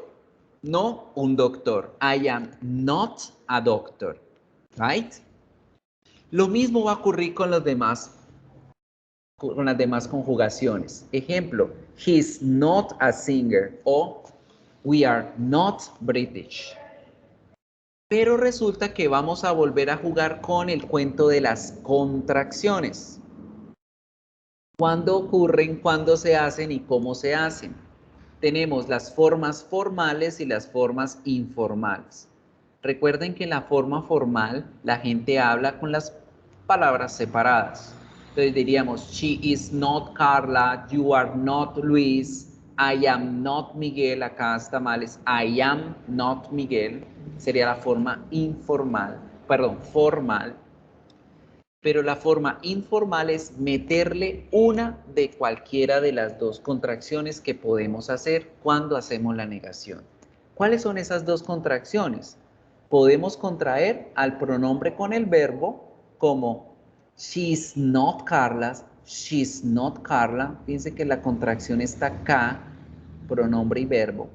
[SPEAKER 2] no un doctor. I am not a doctor. Right? Lo mismo va a ocurrir con las demás conjugaciones. Ejemplo, he's not a singer o we are not British. Pero resulta que vamos a volver a jugar con el cuento de las contracciones. ¿Cuándo ocurren, cuándo se hacen y cómo se hacen? Tenemos las formas formales y las formas informales. Recuerden que en la forma formal la gente habla con las palabras separadas. Entonces diríamos, she is not Carla, you are not Luis, I am not Miguel, acá está mal, es I am not Miguel, sería la forma formal. Pero la forma informal es meterle una de cualquiera de las dos contracciones que podemos hacer cuando hacemos la negación. ¿Cuáles son esas dos contracciones? Podemos contraer al pronombre con el verbo como she's not Carla, she's not Carla. Fíjense que la contracción está acá, pronombre y verbo.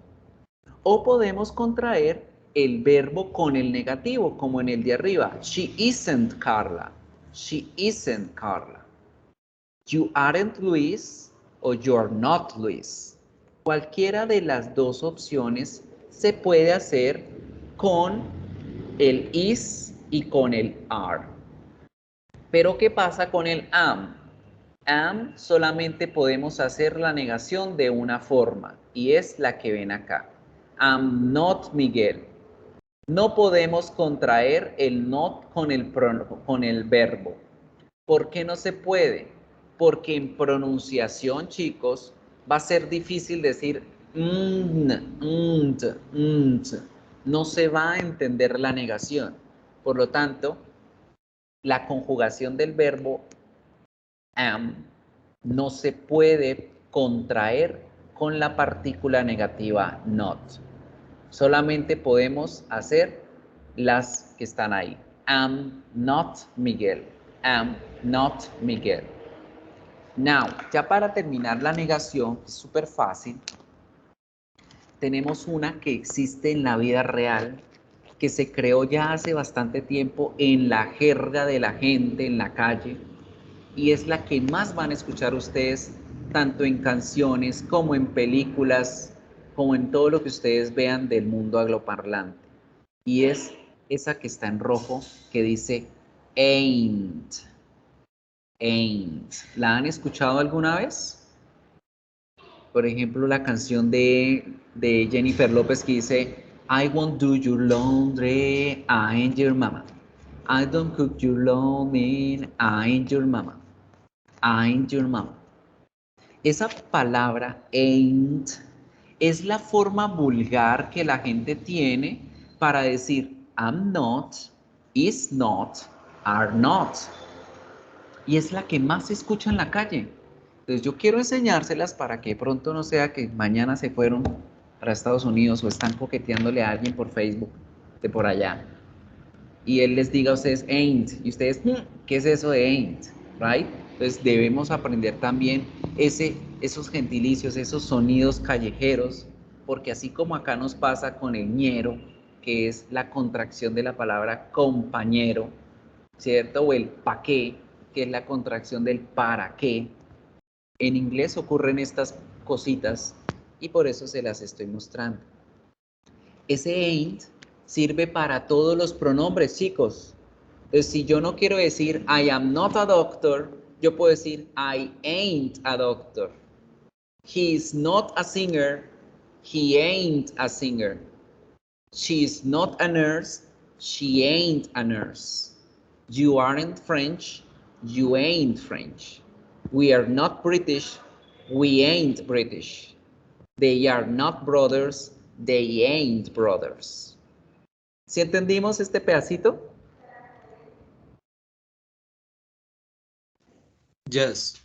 [SPEAKER 2] O podemos contraer el verbo con el negativo, como en el de arriba. She isn't Carla. She isn't Carla. You aren't Luis o you're not Luis. Cualquiera de las dos opciones se puede hacer con el is y con el are. Pero ¿qué pasa con el am? Am solamente podemos hacer la negación de una forma y es la que ven acá. I'm not Miguel. No podemos contraer el not con el verbo. ¿Por qué no se puede? Porque en pronunciación, chicos, va a ser difícil decir no se va a entender la negación. Por lo tanto, la conjugación del verbo am no se puede contraer con la partícula negativa not. Solamente podemos hacer las que están ahí. Am not Miguel. Am not Miguel. Now, ya para terminar la negación, es súper fácil. Tenemos una que existe en la vida real, que se creó ya hace bastante tiempo en la jerga de la gente en la calle, y es la que más van a escuchar ustedes, tanto en canciones como en películas, como en todo lo que ustedes vean del mundo angloparlante. Y es esa que está en rojo, que dice ain't. Ain't. ¿La han escuchado alguna vez? Por ejemplo, la canción de Jennifer López que dice I won't do your laundry, I ain't your mama. I don't cook your laundry, I ain't your mama. I ain't your mama. Esa palabra ain't es la forma vulgar que la gente tiene para decir I'm not, is not, are not. Y es la que más se escucha en la calle. Entonces yo quiero enseñárselas para que pronto no sea que mañana se fueron para Estados Unidos o están coqueteándole a alguien por Facebook de por allá. Y él les diga a ustedes ain't. Y ustedes, ¿qué es eso de ain't? Right? Entonces debemos aprender también esos gentilicios, esos sonidos callejeros, porque así como acá nos pasa con el ñero, que es la contracción de la palabra compañero, ¿cierto? O el pa' qué, que es la contracción del para qué. En inglés ocurren estas cositas y por eso se las estoy mostrando. Ese ain't sirve para todos los pronombres, chicos. Entonces, si yo no quiero decir I am not a doctor, yo puedo decir I ain't a doctor. He is not a singer, he ain't a singer. She is not a nurse, she ain't a nurse. You aren't French, you ain't French. We are not British, we ain't British. They are not brothers, they ain't brothers. ¿Sí entendimos este pedacito?
[SPEAKER 7] Yes.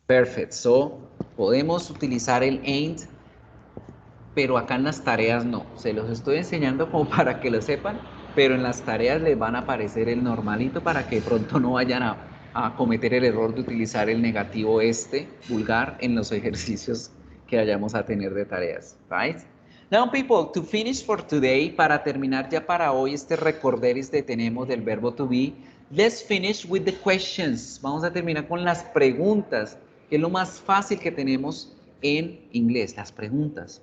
[SPEAKER 2] Perfect. So, podemos utilizar el ain't, pero acá en las tareas no. Se los estoy enseñando como para que lo sepan, pero en las tareas les van a aparecer el normalito para que pronto no vayan a cometer el error de utilizar el negativo vulgar en los ejercicios que vayamos a tener de tareas. Right? Now, people, to finish for today, para terminar ya para hoy este recorderis que tenemos del verbo to be, let's finish with the questions. Vamos a terminar con las preguntas, que es lo más fácil que tenemos en inglés, las preguntas.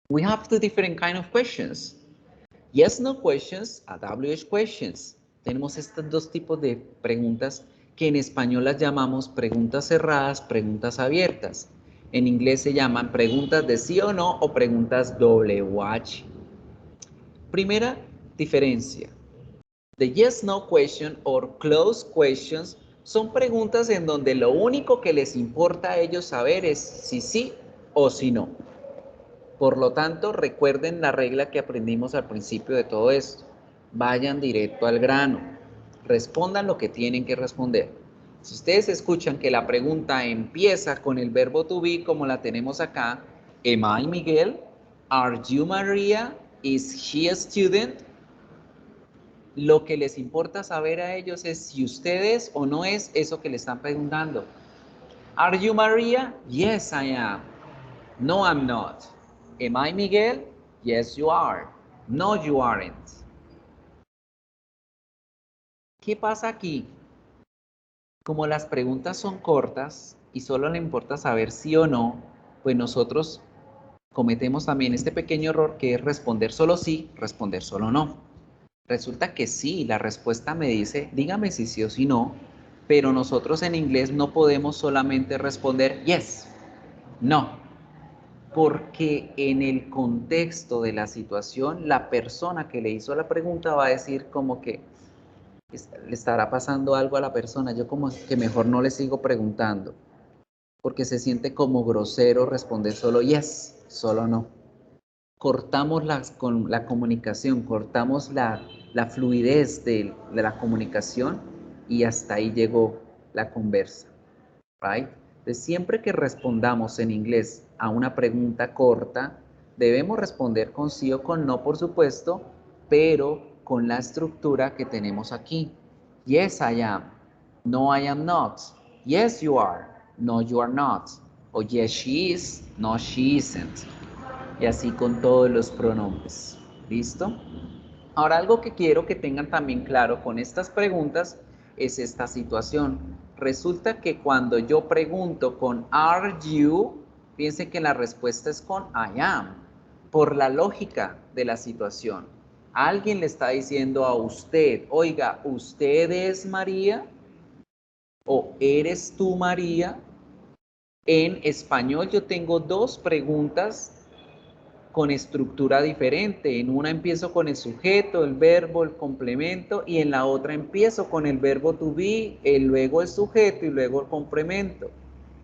[SPEAKER 2] We have two different kind of questions. Yes, no questions, a WH questions. Tenemos estos dos tipos de preguntas que en español las llamamos preguntas cerradas, preguntas abiertas. En inglés se llaman preguntas de sí o no o preguntas WH. Primera diferencia. The yes, no question or closed questions son preguntas en donde lo único que les importa a ellos saber es si sí o si no. Por lo tanto, recuerden la regla que aprendimos al principio de todo esto. Vayan directo al grano. Respondan lo que tienen que responder. Si ustedes escuchan que la pregunta empieza con el verbo to be, como la tenemos acá, Am I Miguel? Are you Maria? Is he a student? Lo que les importa saber a ellos es si usted es o no es eso que le están preguntando. Are you Maria? Yes, I am. No, I'm not. Am I Miguel? Yes, you are. No, you aren't. ¿Qué pasa aquí? Como las preguntas son cortas y solo le importa saber sí o no, pues nosotros cometemos también este pequeño error que es responder solo sí, responder solo no. Resulta que sí, la respuesta me dice, dígame si sí o si no, pero nosotros en inglés no podemos solamente responder yes, no. Porque en el contexto de la situación, la persona que le hizo la pregunta va a decir como que le estará pasando algo a la persona, yo como que mejor no le sigo preguntando, porque se siente como grosero responder solo yes. solo no. Cortamos con la comunicación, cortamos la fluidez de la comunicación y hasta ahí llegó la conversa, right? Entonces, siempre que respondamos en inglés a una pregunta corta, debemos responder con sí o con no, por supuesto, pero con la estructura que tenemos aquí. Yes, I am. No, I am not. Yes, you are. No, you are not. O yes, she is. No, she isn't. Y así con todos los pronombres. ¿Listo? Ahora, algo que quiero que tengan también claro con estas preguntas es esta situación. Resulta que cuando yo pregunto con are you, piensen que la respuesta es con I am, por la lógica de la situación. Alguien le está diciendo a usted, oiga, ¿usted es María? ¿O eres tú María? En español yo tengo dos preguntas con estructura diferente. En una empiezo con el sujeto, el verbo, el complemento, y en la otra empiezo con el verbo to be, luego el sujeto y luego el complemento.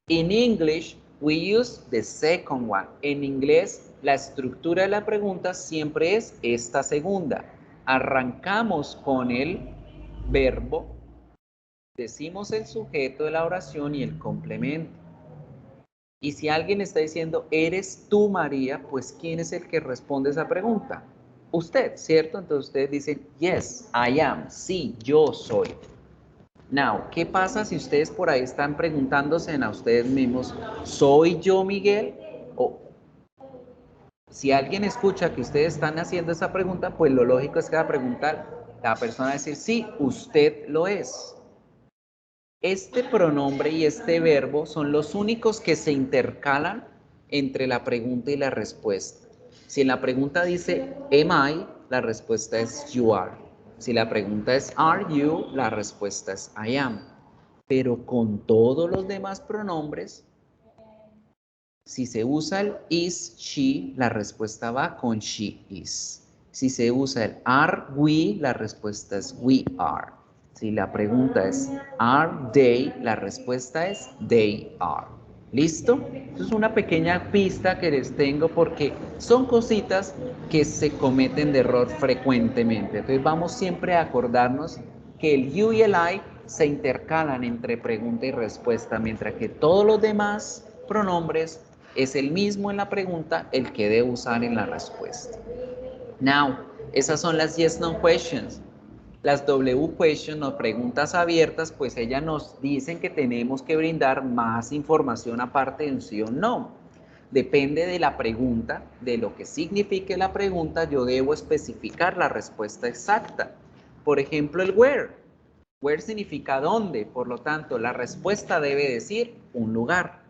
[SPEAKER 2] In English, we use the second one. En inglés, la estructura de la pregunta siempre es esta segunda. Arrancamos con el verbo, decimos el sujeto de la oración y el complemento. Y si alguien está diciendo, ¿eres tú María? Pues ¿quién es el que responde esa pregunta? Usted, ¿cierto? Entonces ustedes dicen, yes, I am. Sí, yo soy. Now, ¿qué pasa si ustedes por ahí están preguntándose a ustedes mismos, ¿soy yo Miguel? O si alguien escucha que ustedes están haciendo esa pregunta, pues lo lógico es que va a preguntar, la persona va a decir, sí, usted lo es. Este pronombre y este verbo son los únicos que se intercalan entre la pregunta y la respuesta. Si en la pregunta dice am I, la respuesta es you are. Si la pregunta es are you, la respuesta es I am. Pero con todos los demás pronombres, si se usa el is, she, la respuesta va con she is. Si se usa el are we, la respuesta es we are. Si la pregunta es are they, la respuesta es they are. ¿Listo? Eso es una pequeña pista que les tengo porque son cositas que se cometen de error frecuentemente. Entonces vamos siempre a acordarnos que el you y el I se intercalan entre pregunta y respuesta, mientras que todos los demás pronombres es el mismo en la pregunta, el que debe usar en la respuesta. Now, esas son las yes no questions. Las W questions o preguntas abiertas, pues ellas nos dicen que tenemos que brindar más información aparte de un sí o no. Depende de la pregunta, de lo que signifique la pregunta, yo debo especificar la respuesta exacta. Por ejemplo, el where. Where significa dónde, por lo tanto, la respuesta debe decir un lugar.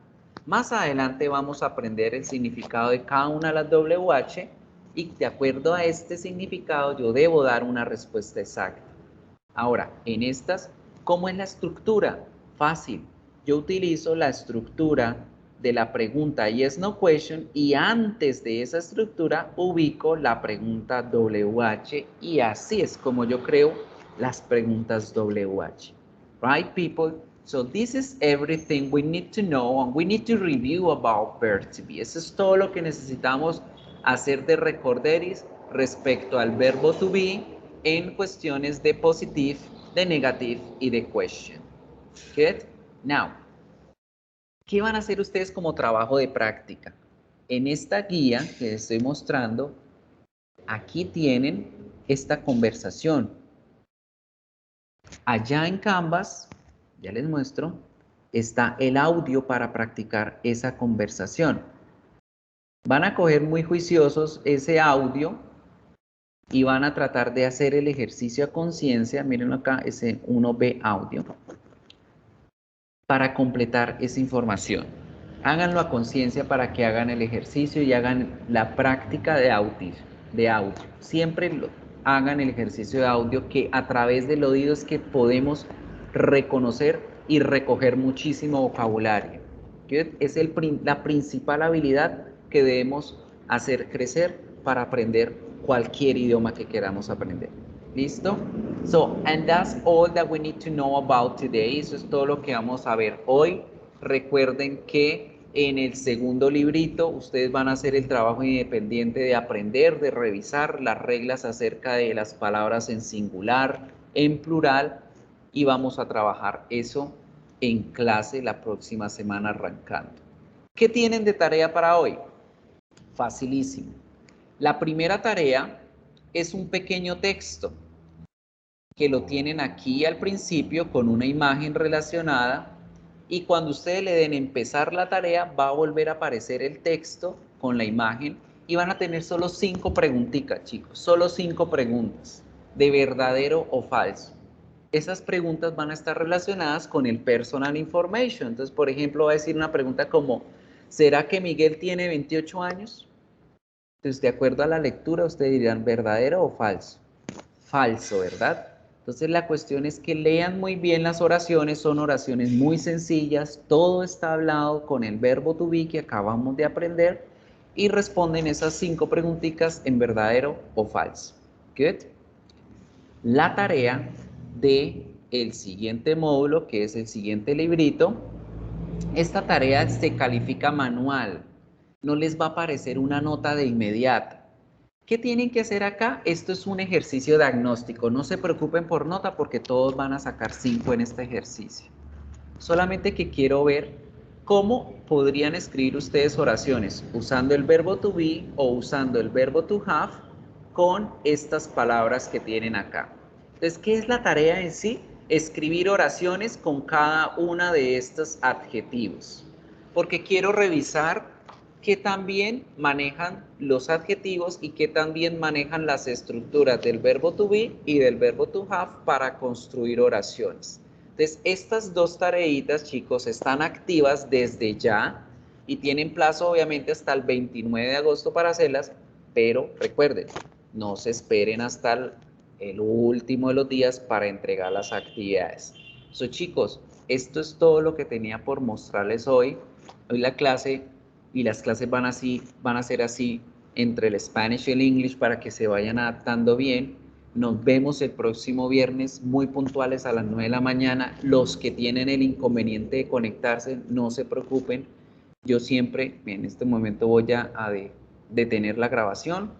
[SPEAKER 2] Más adelante vamos a aprender el significado de cada una de las WH y de acuerdo a este significado yo debo dar una respuesta exacta. Ahora, en estas, ¿cómo es la estructura? Fácil. Yo utilizo la estructura de la pregunta yes, no question y antes de esa estructura ubico la pregunta WH y así es como yo creo las preguntas WH. Right, people? So this is everything we need to know and we need to review about verb to be. Eso es todo lo que necesitamos hacer de recorderis respecto al verbo to be en cuestiones de positive, de negative y de question. Good? Now, ¿qué van a hacer ustedes como trabajo de práctica? En esta guía que les estoy mostrando, aquí tienen esta conversación. Allá en Canvas, ya les muestro, está el audio para practicar esa conversación. Van a coger muy juiciosos ese audio y van a tratar de hacer el ejercicio a conciencia. Mírenlo acá, ese 1B audio. Para completar esa información. Háganlo a conciencia para que hagan el ejercicio y hagan la práctica de audio. Siempre hagan el ejercicio de audio que a través del oído es que podemos reconocer y recoger muchísimo vocabulario. Es la principal habilidad que debemos hacer crecer para aprender cualquier idioma que queramos aprender. ¿Listo? So, and that's all that we need to know about today. Eso es todo lo que vamos a ver hoy. Recuerden que En el segundo librito, ustedes van a hacer el trabajo independiente de aprender, de revisar las reglas acerca de las palabras en singular, en plural, y vamos a trabajar eso en clase la próxima semana arrancando. ¿Qué tienen de tarea para hoy? Facilísimo. La primera tarea es un pequeño texto que lo tienen aquí al principio con una imagen relacionada, y cuando ustedes le den empezar la tarea va a volver a aparecer el texto con la imagen y van a tener solo 5 preguntitas, chicos, solo 5 preguntas de verdadero o falso. Esas preguntas van a estar relacionadas con el personal information. Entonces, por ejemplo, va a decir una pregunta como, ¿será que Miguel tiene 28 años? Entonces, de acuerdo a la lectura, ustedes dirán verdadero o falso. Falso, ¿verdad? Entonces la cuestión es que lean muy bien las oraciones, son oraciones muy sencillas, todo está hablado con el verbo to be que acabamos de aprender y responden esas 5 preguntitas en verdadero o falso. Good. La tarea de el siguiente módulo, que es el siguiente librito, esta tarea se califica manual, no les va a aparecer una nota de inmediato. ¿Qué tienen que hacer acá? Esto es un ejercicio diagnóstico. No se preocupen por nota porque todos van a sacar 5 en este ejercicio. Solamente que quiero ver cómo podrían escribir ustedes oraciones usando el verbo to be o usando el verbo to have con estas palabras que tienen acá. Entonces, ¿qué es la tarea en sí? Escribir oraciones con cada una de estos adjetivos. Porque quiero revisar que también manejan los adjetivos y que también manejan las estructuras del verbo to be y del verbo to have para construir oraciones. Entonces, estas 2 tareitas, chicos, están activas desde ya y tienen plazo obviamente hasta el 29 de agosto para hacerlas, pero recuerden, no se esperen hasta el último de los días para entregar las actividades. Chicos, esto es todo lo que tenía por mostrarles hoy. Hoy la clase y las clases van a ser así entre el Spanish y el English para que se vayan adaptando bien. Nos vemos el próximo viernes muy puntuales a las 9 de la mañana. Los que tienen el inconveniente de conectarse, no se preocupen. Yo siempre, en este momento voy a detener la grabación